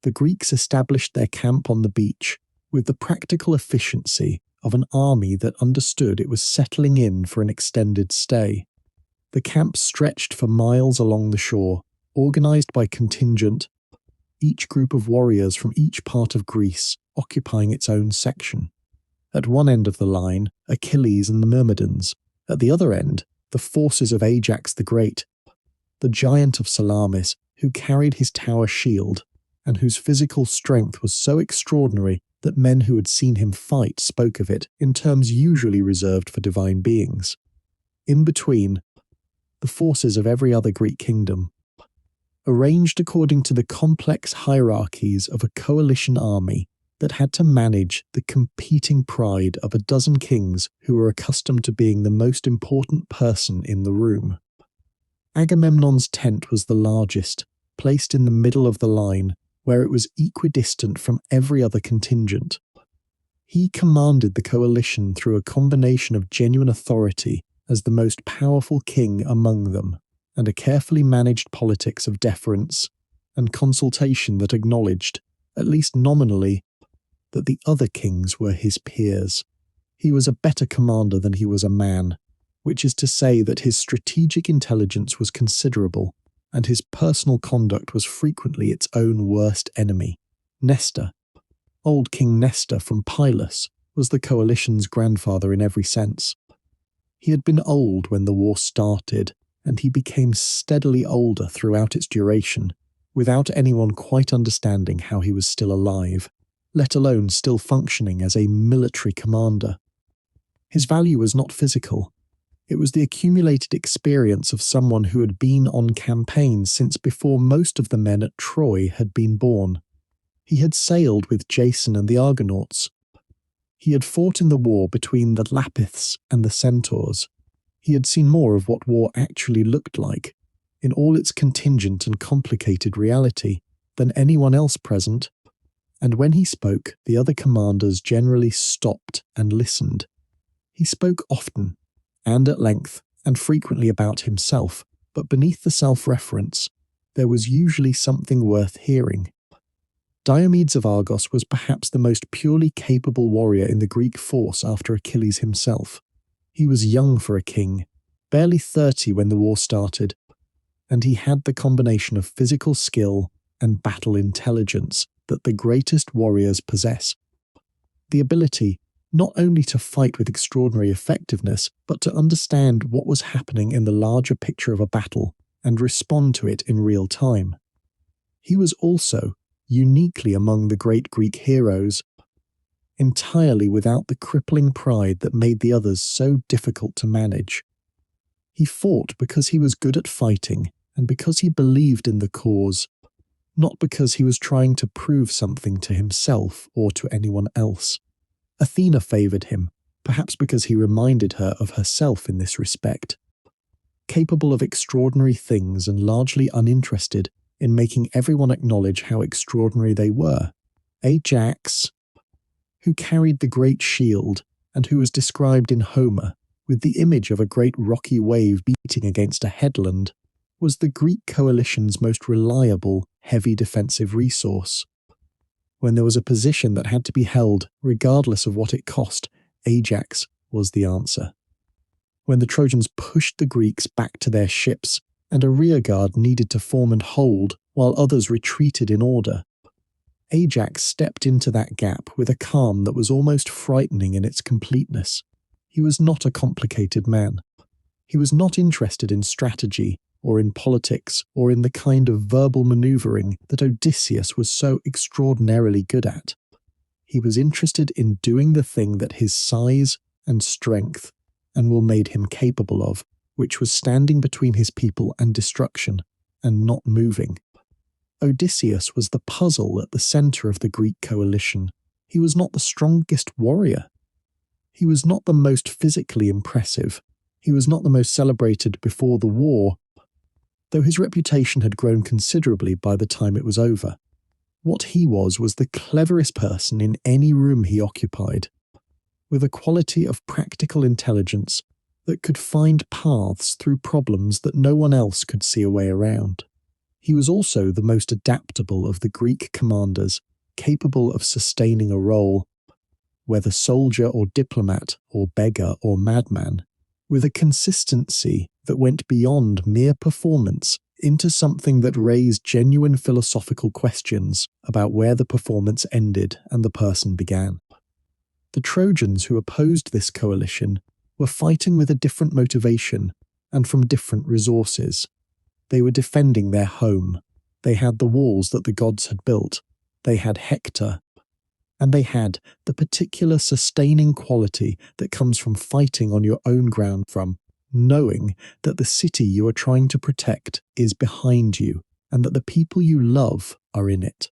The Greeks established their camp on the beach with the practical efficiency of an army that understood it was settling in for an extended stay. The camp stretched for miles along the shore, organized by contingent, each group of warriors from each part of Greece occupying its own section. At one end of the line, Achilles and the Myrmidons. At the other end, the forces of Ajax the Great, the giant of Salamis, who carried his tower shield, and whose physical strength was so extraordinary that men who had seen him fight spoke of it in terms usually reserved for divine beings. In between, the forces of every other Greek kingdom, arranged according to the complex hierarchies of a coalition army that had to manage the competing pride of a dozen kings who were accustomed to being the most important person in the room. Agamemnon's tent was the largest, placed in the middle of the line, where it was equidistant from every other contingent. He commanded the coalition through a combination of genuine authority as the most powerful king among them, and a carefully managed politics of deference and consultation that acknowledged, at least nominally, that the other kings were his peers. He was a better commander than he was a man, which is to say that his strategic intelligence was considerable, and his personal conduct was frequently its own worst enemy. Nestor, old King Nestor from Pylos, was the coalition's grandfather in every sense. He had been old when the war started, and he became steadily older throughout its duration, without anyone quite understanding how he was still alive, let alone still functioning as a military commander. His value was not physical. It was the accumulated experience of someone who had been on campaigns since before most of the men at Troy had been born. He had sailed with Jason and the Argonauts. He had fought in the war between the Lapiths and the Centaurs. He had seen more of what war actually looked like, in all its contingent and complicated reality, than anyone else present, and when he spoke, the other commanders generally stopped and listened. He spoke often, and at length, and frequently about himself, but beneath the self-reference, there was usually something worth hearing. Diomedes of Argos was perhaps the most purely capable warrior in the Greek force after Achilles himself. He was young for a king, barely 30 when the war started, and he had the combination of physical skill and battle intelligence that the greatest warriors possess. The ability not only to fight with extraordinary effectiveness, but to understand what was happening in the larger picture of a battle and respond to it in real time. He was also, uniquely among the great Greek heroes, entirely without the crippling pride that made the others so difficult to manage. He fought because he was good at fighting and because he believed in the cause, not because he was trying to prove something to himself or to anyone else. Athena favoured him, perhaps because he reminded her of herself in this respect. Capable of extraordinary things and largely uninterested in making everyone acknowledge how extraordinary they were. Ajax, who carried the great shield and who was described in Homer with the image of a great rocky wave beating against a headland, was the Greek coalition's most reliable, heavy defensive resource. When there was a position that had to be held, regardless of what it cost, Ajax was the answer. When the Trojans pushed the Greeks back to their ships, and a rearguard needed to form and hold while others retreated in order, Ajax stepped into that gap with a calm that was almost frightening in its completeness. He was not a complicated man. He was not interested in strategy, or in politics, or in the kind of verbal maneuvering that Odysseus was so extraordinarily good at. He was interested in doing the thing that his size and strength and will made him capable of, which was standing between his people and destruction, and not moving. Odysseus was the puzzle at the centre of the Greek coalition. He was not the strongest warrior. He was not the most physically impressive. He was not the most celebrated before the war, though his reputation had grown considerably by the time it was over. What he was the cleverest person in any room he occupied, with a quality of practical intelligence that could find paths through problems that no one else could see a way around. He was also the most adaptable of the Greek commanders, capable of sustaining a role, whether soldier or diplomat or beggar or madman, with a consistency that went beyond mere performance into something that raised genuine philosophical questions about where the performance ended and the person began. The Trojans who opposed this coalition were fighting with a different motivation and from different resources. They were defending their home. They had the walls that the gods had built. They had Hector. And they had the particular sustaining quality that comes from fighting on your own ground, from knowing that the city you are trying to protect is behind you and that the people you love are in it.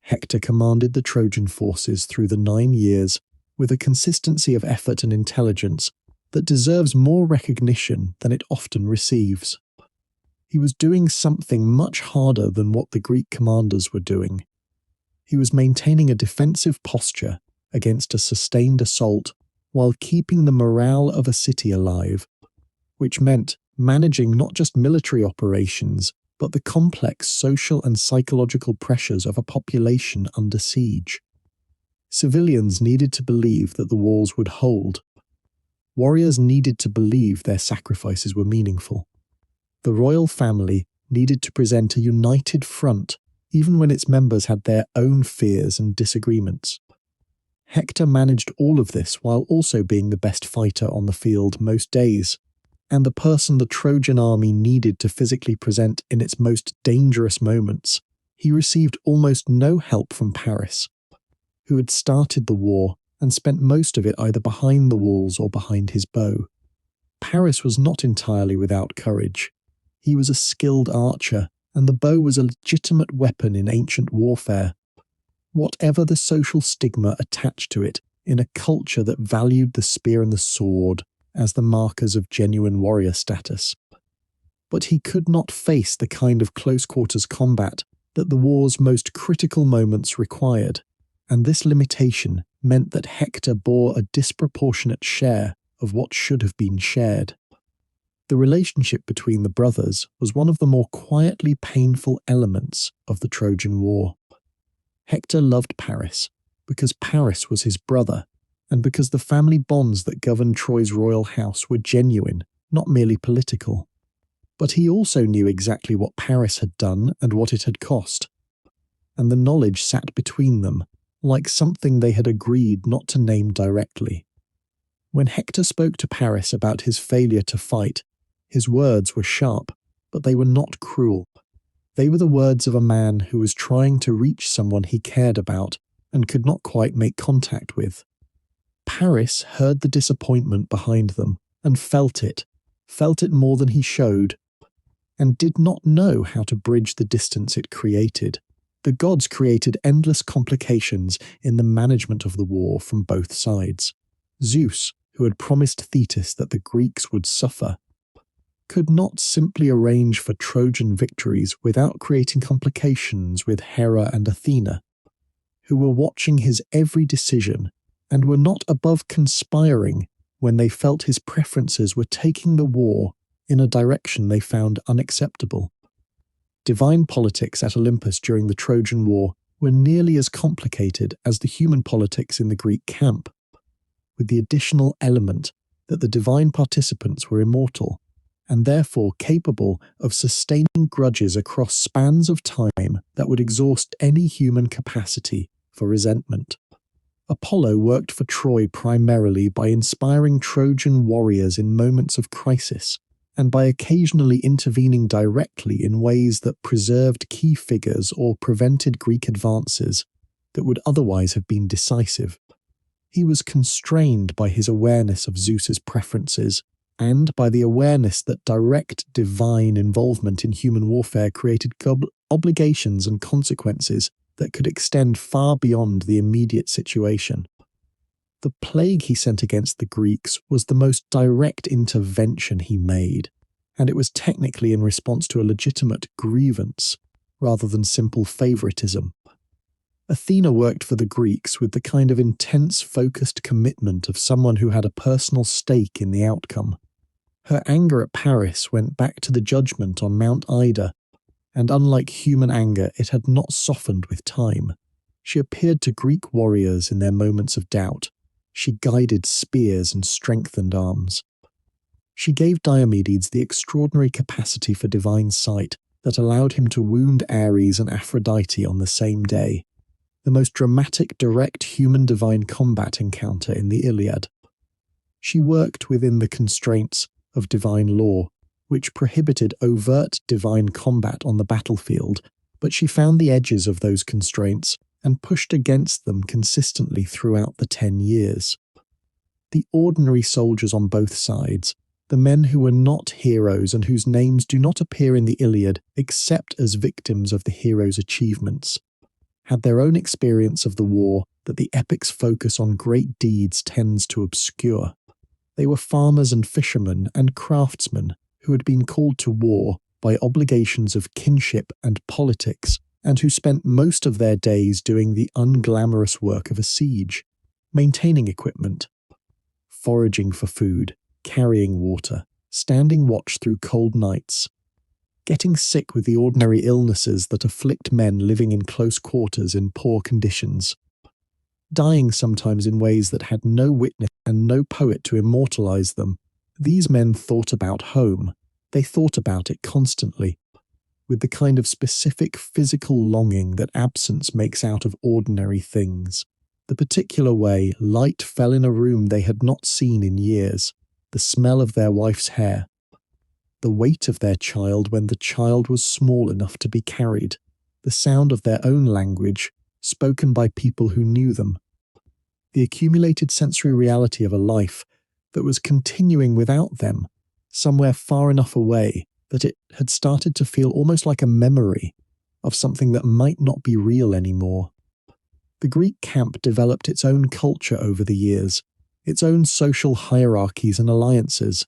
Hector commanded the Trojan forces through the 9 years with a consistency of effort and intelligence that deserves more recognition than it often receives. He was doing something much harder than what the Greek commanders were doing. He was maintaining a defensive posture against a sustained assault while keeping the morale of a city alive, which meant managing not just military operations, but the complex social and psychological pressures of a population under siege. Civilians needed to believe that the walls would hold. Warriors needed to believe their sacrifices were meaningful. The royal family needed to present a united front, even when its members had their own fears and disagreements. Hector managed all of this while also being the best fighter on the field most days, and the person the Trojan army needed to physically present in its most dangerous moments. He received almost no help from Paris, who had started the war and spent most of it either behind the walls or behind his bow. Paris was not entirely without courage. He was a skilled archer, and the bow was a legitimate weapon in ancient warfare. Whatever the social stigma attached to it in a culture that valued the spear and the sword as the markers of genuine warrior status. But he could not face the kind of close-quarters combat that the war's most critical moments required, and this limitation meant that Hector bore a disproportionate share of what should have been shared. The relationship between the brothers was one of the more quietly painful elements of the Trojan War. Hector loved Paris because Paris was his brother, and because the family bonds that governed Troy's royal house were genuine, not merely political. But he also knew exactly what Paris had done and what it had cost, and the knowledge sat between them like something they had agreed not to name directly. When Hector spoke to Paris about his failure to fight, his words were sharp, but they were not cruel. They were the words of a man who was trying to reach someone he cared about and could not quite make contact with. Paris heard the disappointment behind them and felt it more than he showed, and did not know how to bridge the distance it created. The gods created endless complications in the management of the war from both sides. Zeus, who had promised Thetis that the Greeks would suffer, could not simply arrange for Trojan victories without creating complications with Hera and Athena, who were watching his every decision and were not above conspiring when they felt his preferences were taking the war in a direction they found unacceptable. Divine politics at Olympus during the Trojan War were nearly as complicated as the human politics in the Greek camp, with the additional element that the divine participants were immortal, and therefore capable of sustaining grudges across spans of time that would exhaust any human capacity for resentment. Apollo worked for Troy primarily by inspiring Trojan warriors in moments of crisis, and by occasionally intervening directly in ways that preserved key figures or prevented Greek advances that would otherwise have been decisive. He was constrained by his awareness of Zeus's preferences, and by the awareness that direct divine involvement in human warfare created obligations and consequences that could extend far beyond the immediate situation. The plague he sent against the Greeks was the most direct intervention he made, and it was technically in response to a legitimate grievance, rather than simple favoritism. Athena worked for the Greeks with the kind of intense, focused commitment of someone who had a personal stake in the outcome. Her anger at Paris went back to the judgment on Mount Ida, and unlike human anger, it had not softened with time. She appeared to Greek warriors in their moments of doubt. She guided spears and strengthened arms. She gave Diomedes the extraordinary capacity for divine sight that allowed him to wound Ares and Aphrodite on the same day, the most dramatic direct human-divine combat encounter in the Iliad. She worked within the constraints of divine law, which prohibited overt divine combat on the battlefield, but she found the edges of those constraints and pushed against them consistently throughout the 10 years. The ordinary soldiers on both sides, the men who were not heroes and whose names do not appear in the Iliad except as victims of the hero's achievements, had their own experience of the war that the epic's focus on great deeds tends to obscure. They were farmers and fishermen and craftsmen who had been called to war by obligations of kinship and politics, and who spent most of their days doing the unglamorous work of a siege, maintaining equipment, foraging for food, carrying water, standing watch through cold nights, getting sick with the ordinary illnesses that afflict men living in close quarters in poor conditions, dying sometimes in ways that had no witness and no poet to immortalize them. These men thought about home. They thought about it constantly, with the kind of specific physical longing that absence makes out of ordinary things. The particular way light fell in a room they had not seen in years, the smell of their wife's hair, the weight of their child when the child was small enough to be carried, the sound of their own language, spoken by people who knew them, the accumulated sensory reality of a life that was continuing without them, somewhere far enough away that it had started to feel almost like a memory of something that might not be real anymore. The Greek camp developed its own culture over the years, its own social hierarchies and alliances,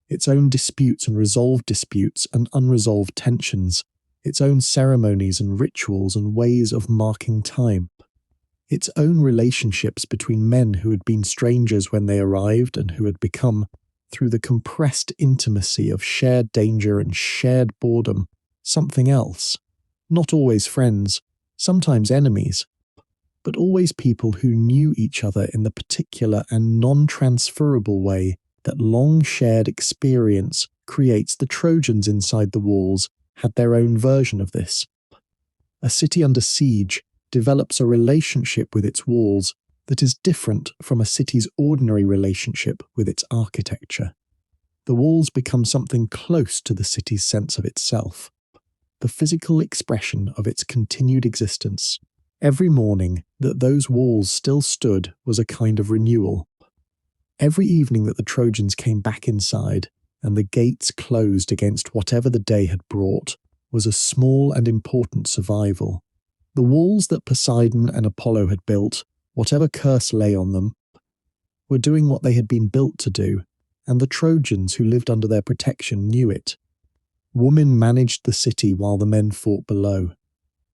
its own disputes and resolved disputes and unresolved tensions, its own ceremonies and rituals and ways of marking time, its own relationships between men who had been strangers when they arrived and who had become, through the compressed intimacy of shared danger and shared boredom, something else. Not always friends, sometimes enemies, but always people who knew each other in the particular and non-transferable way that long shared experience creates. The Trojans inside the walls had their own version of this. A city under siege develops a relationship with its walls that is different from a city's ordinary relationship with its architecture. The walls become something close to the city's sense of itself, the physical expression of its continued existence. Every morning that those walls still stood was a kind of renewal. Every evening that the Trojans came back inside and the gates closed against whatever the day had brought was a small and important survival. The walls that Poseidon and Apollo had built, whatever curse lay on them, were doing what they had been built to do, and the Trojans who lived under their protection knew it. Women managed the city while the men fought below.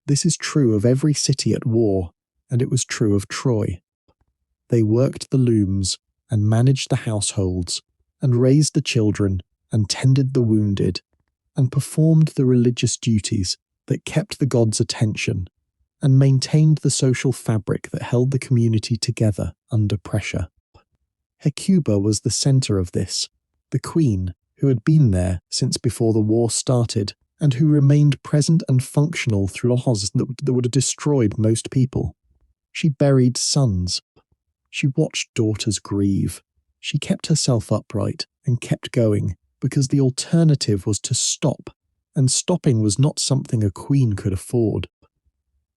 This is true of every city at war, and it was true of Troy. They worked the looms, and managed the households, and raised the children, and tended the wounded, and performed the religious duties that kept the gods' attention, and maintained the social fabric that held the community together under pressure. Hecuba was the centre of this, the queen who had been there since before the war started, and who remained present and functional through laws that would have destroyed most people. She buried sons. She watched daughters grieve. She kept herself upright and kept going, because the alternative was to stop, and stopping was not something a queen could afford.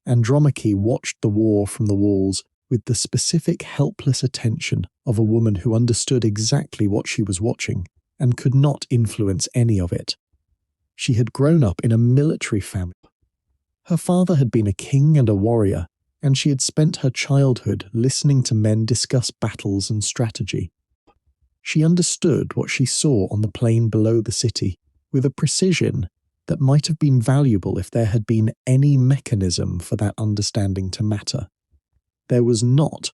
Andromache watched the war from the walls with the specific helpless attention of a woman who understood exactly what she was watching and could not influence any of it. She had grown up in a military family. Her father had been a king and a warrior, and she had spent her childhood listening to men discuss battles and strategy. She understood what she saw on the plain below the city with a precision that might have been valuable if there had been any mechanism for that understanding to matter. There was not.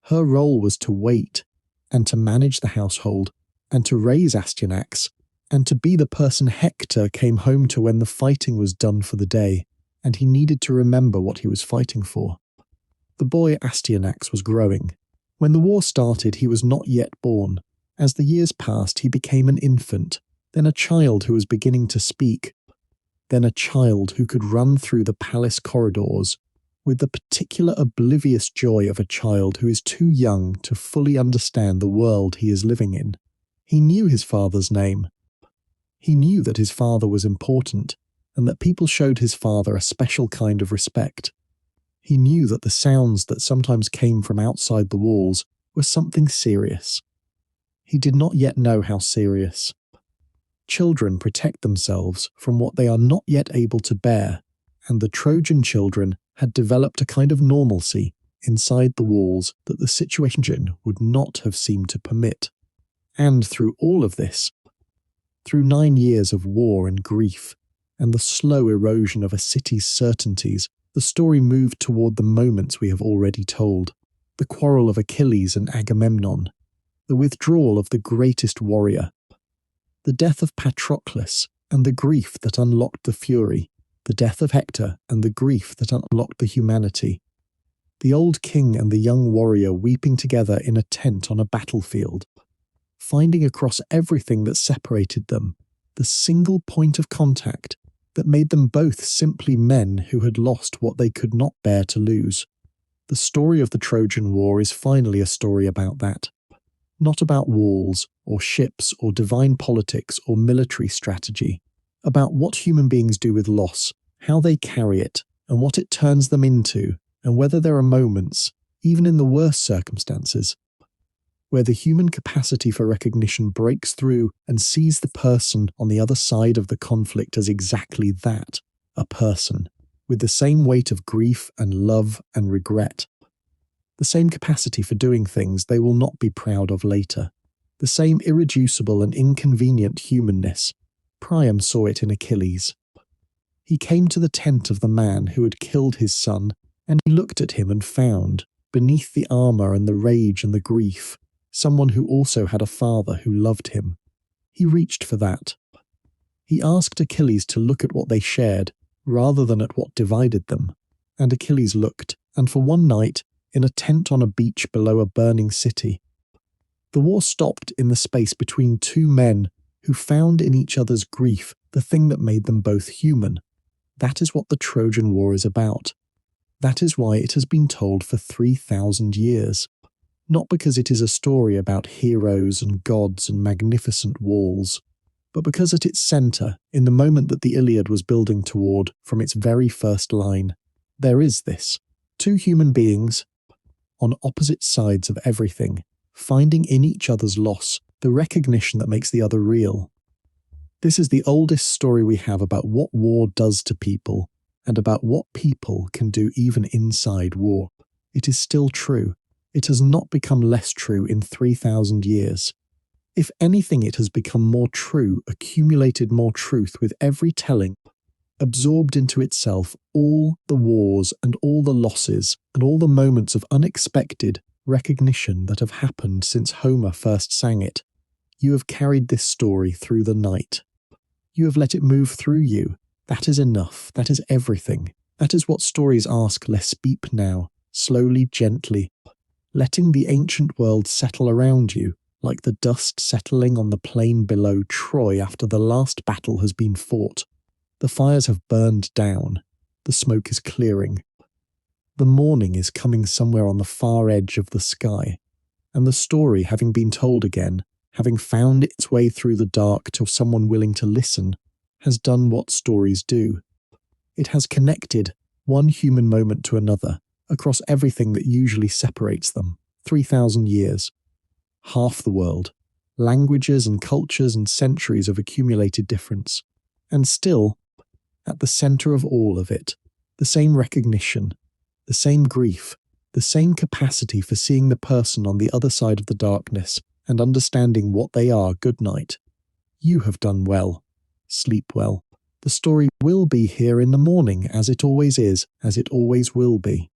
Her role was to wait, and to manage the household, and to raise Astyanax, and to be the person Hector came home to when the fighting was done for the day, and he needed to remember what he was fighting for. The boy Astyanax was growing. When the war started, he was not yet born, As the years passed, he became an infant, then a child who was beginning to speak, then a child who could run through the palace corridors with the particular oblivious joy of a child who is too young to fully understand the world he is living in. He knew his father's name. He knew that his father was important, and that people showed his father a special kind of respect. He knew that the sounds that sometimes came from outside the walls were something serious. He did not yet know how serious. Children protect themselves from what they are not yet able to bear, and the Trojan children had developed a kind of normalcy inside the walls that the situation would not have seemed to permit. And through all of this, through 9 years of war and grief, and the slow erosion of a city's certainties, the story moved toward the moments we have already told. The quarrel of Achilles and Agamemnon, the withdrawal of the greatest warrior, the death of Patroclus and the grief that unlocked the fury, the death of Hector and the grief that unlocked the humanity, the old king and the young warrior weeping together in a tent on a battlefield, finding across everything that separated them the single point of contact that made them both simply men who had lost what they could not bear to lose. The story of the Trojan War is finally a story about that. Not about walls, or ships, or divine politics, or military strategy. About what human beings do with loss, how they carry it, and what it turns them into, and whether there are moments, even in the worst circumstances, where the human capacity for recognition breaks through and sees the person on the other side of the conflict as exactly that, a person, with the same weight of grief and love and regret. The same capacity for doing things they will not be proud of later. The same irreducible and inconvenient humanness. Priam saw it in Achilles. He came to the tent of the man who had killed his son, and he looked at him and found, beneath the armour and the rage and the grief, someone who also had a father who loved him. He reached for that. He asked Achilles to look at what they shared, rather than at what divided them. And Achilles looked, and for one night, in a tent on a beach below a burning city, the war stopped in the space between two men who found in each other's grief the thing that made them both human. That is what the Trojan War is about. That is why it has been told for 3,000 years. Not because it is a story about heroes and gods and magnificent walls, but because at its centre, in the moment that the Iliad was building toward from its very first line, there is this. Two human beings, on opposite sides of everything, finding in each other's loss the recognition that makes the other real. This is the oldest story we have about what war does to people, and about what people can do even inside war. It is still true. It has not become less true in 3,000 years. If anything, it has become more true, accumulated more truth with every telling, absorbed into itself all the wars and all the losses and all the moments of unexpected recognition that have happened since Homer first sang it. You have carried this story through the night. You have let it move through you. That is enough. That is everything. That is what stories ask. Let's speak now, slowly, gently, letting the ancient world settle around you, like the dust settling on the plain below Troy after the last battle has been fought. The fires have burned down. The smoke is clearing. The morning is coming somewhere on the far edge of the sky, and the story, having been told again, having found its way through the dark to someone willing to listen, has done what stories do. It has connected one human moment to another, across everything that usually separates them. 3,000 years. Half the world. Languages and cultures and centuries of accumulated difference. And still, at the centre of all of it, the same recognition, the same grief, the same capacity for seeing the person on the other side of the darkness and understanding what they are. Good night. You have done well. Sleep well. The story will be here in the morning, as it always is, as it always will be.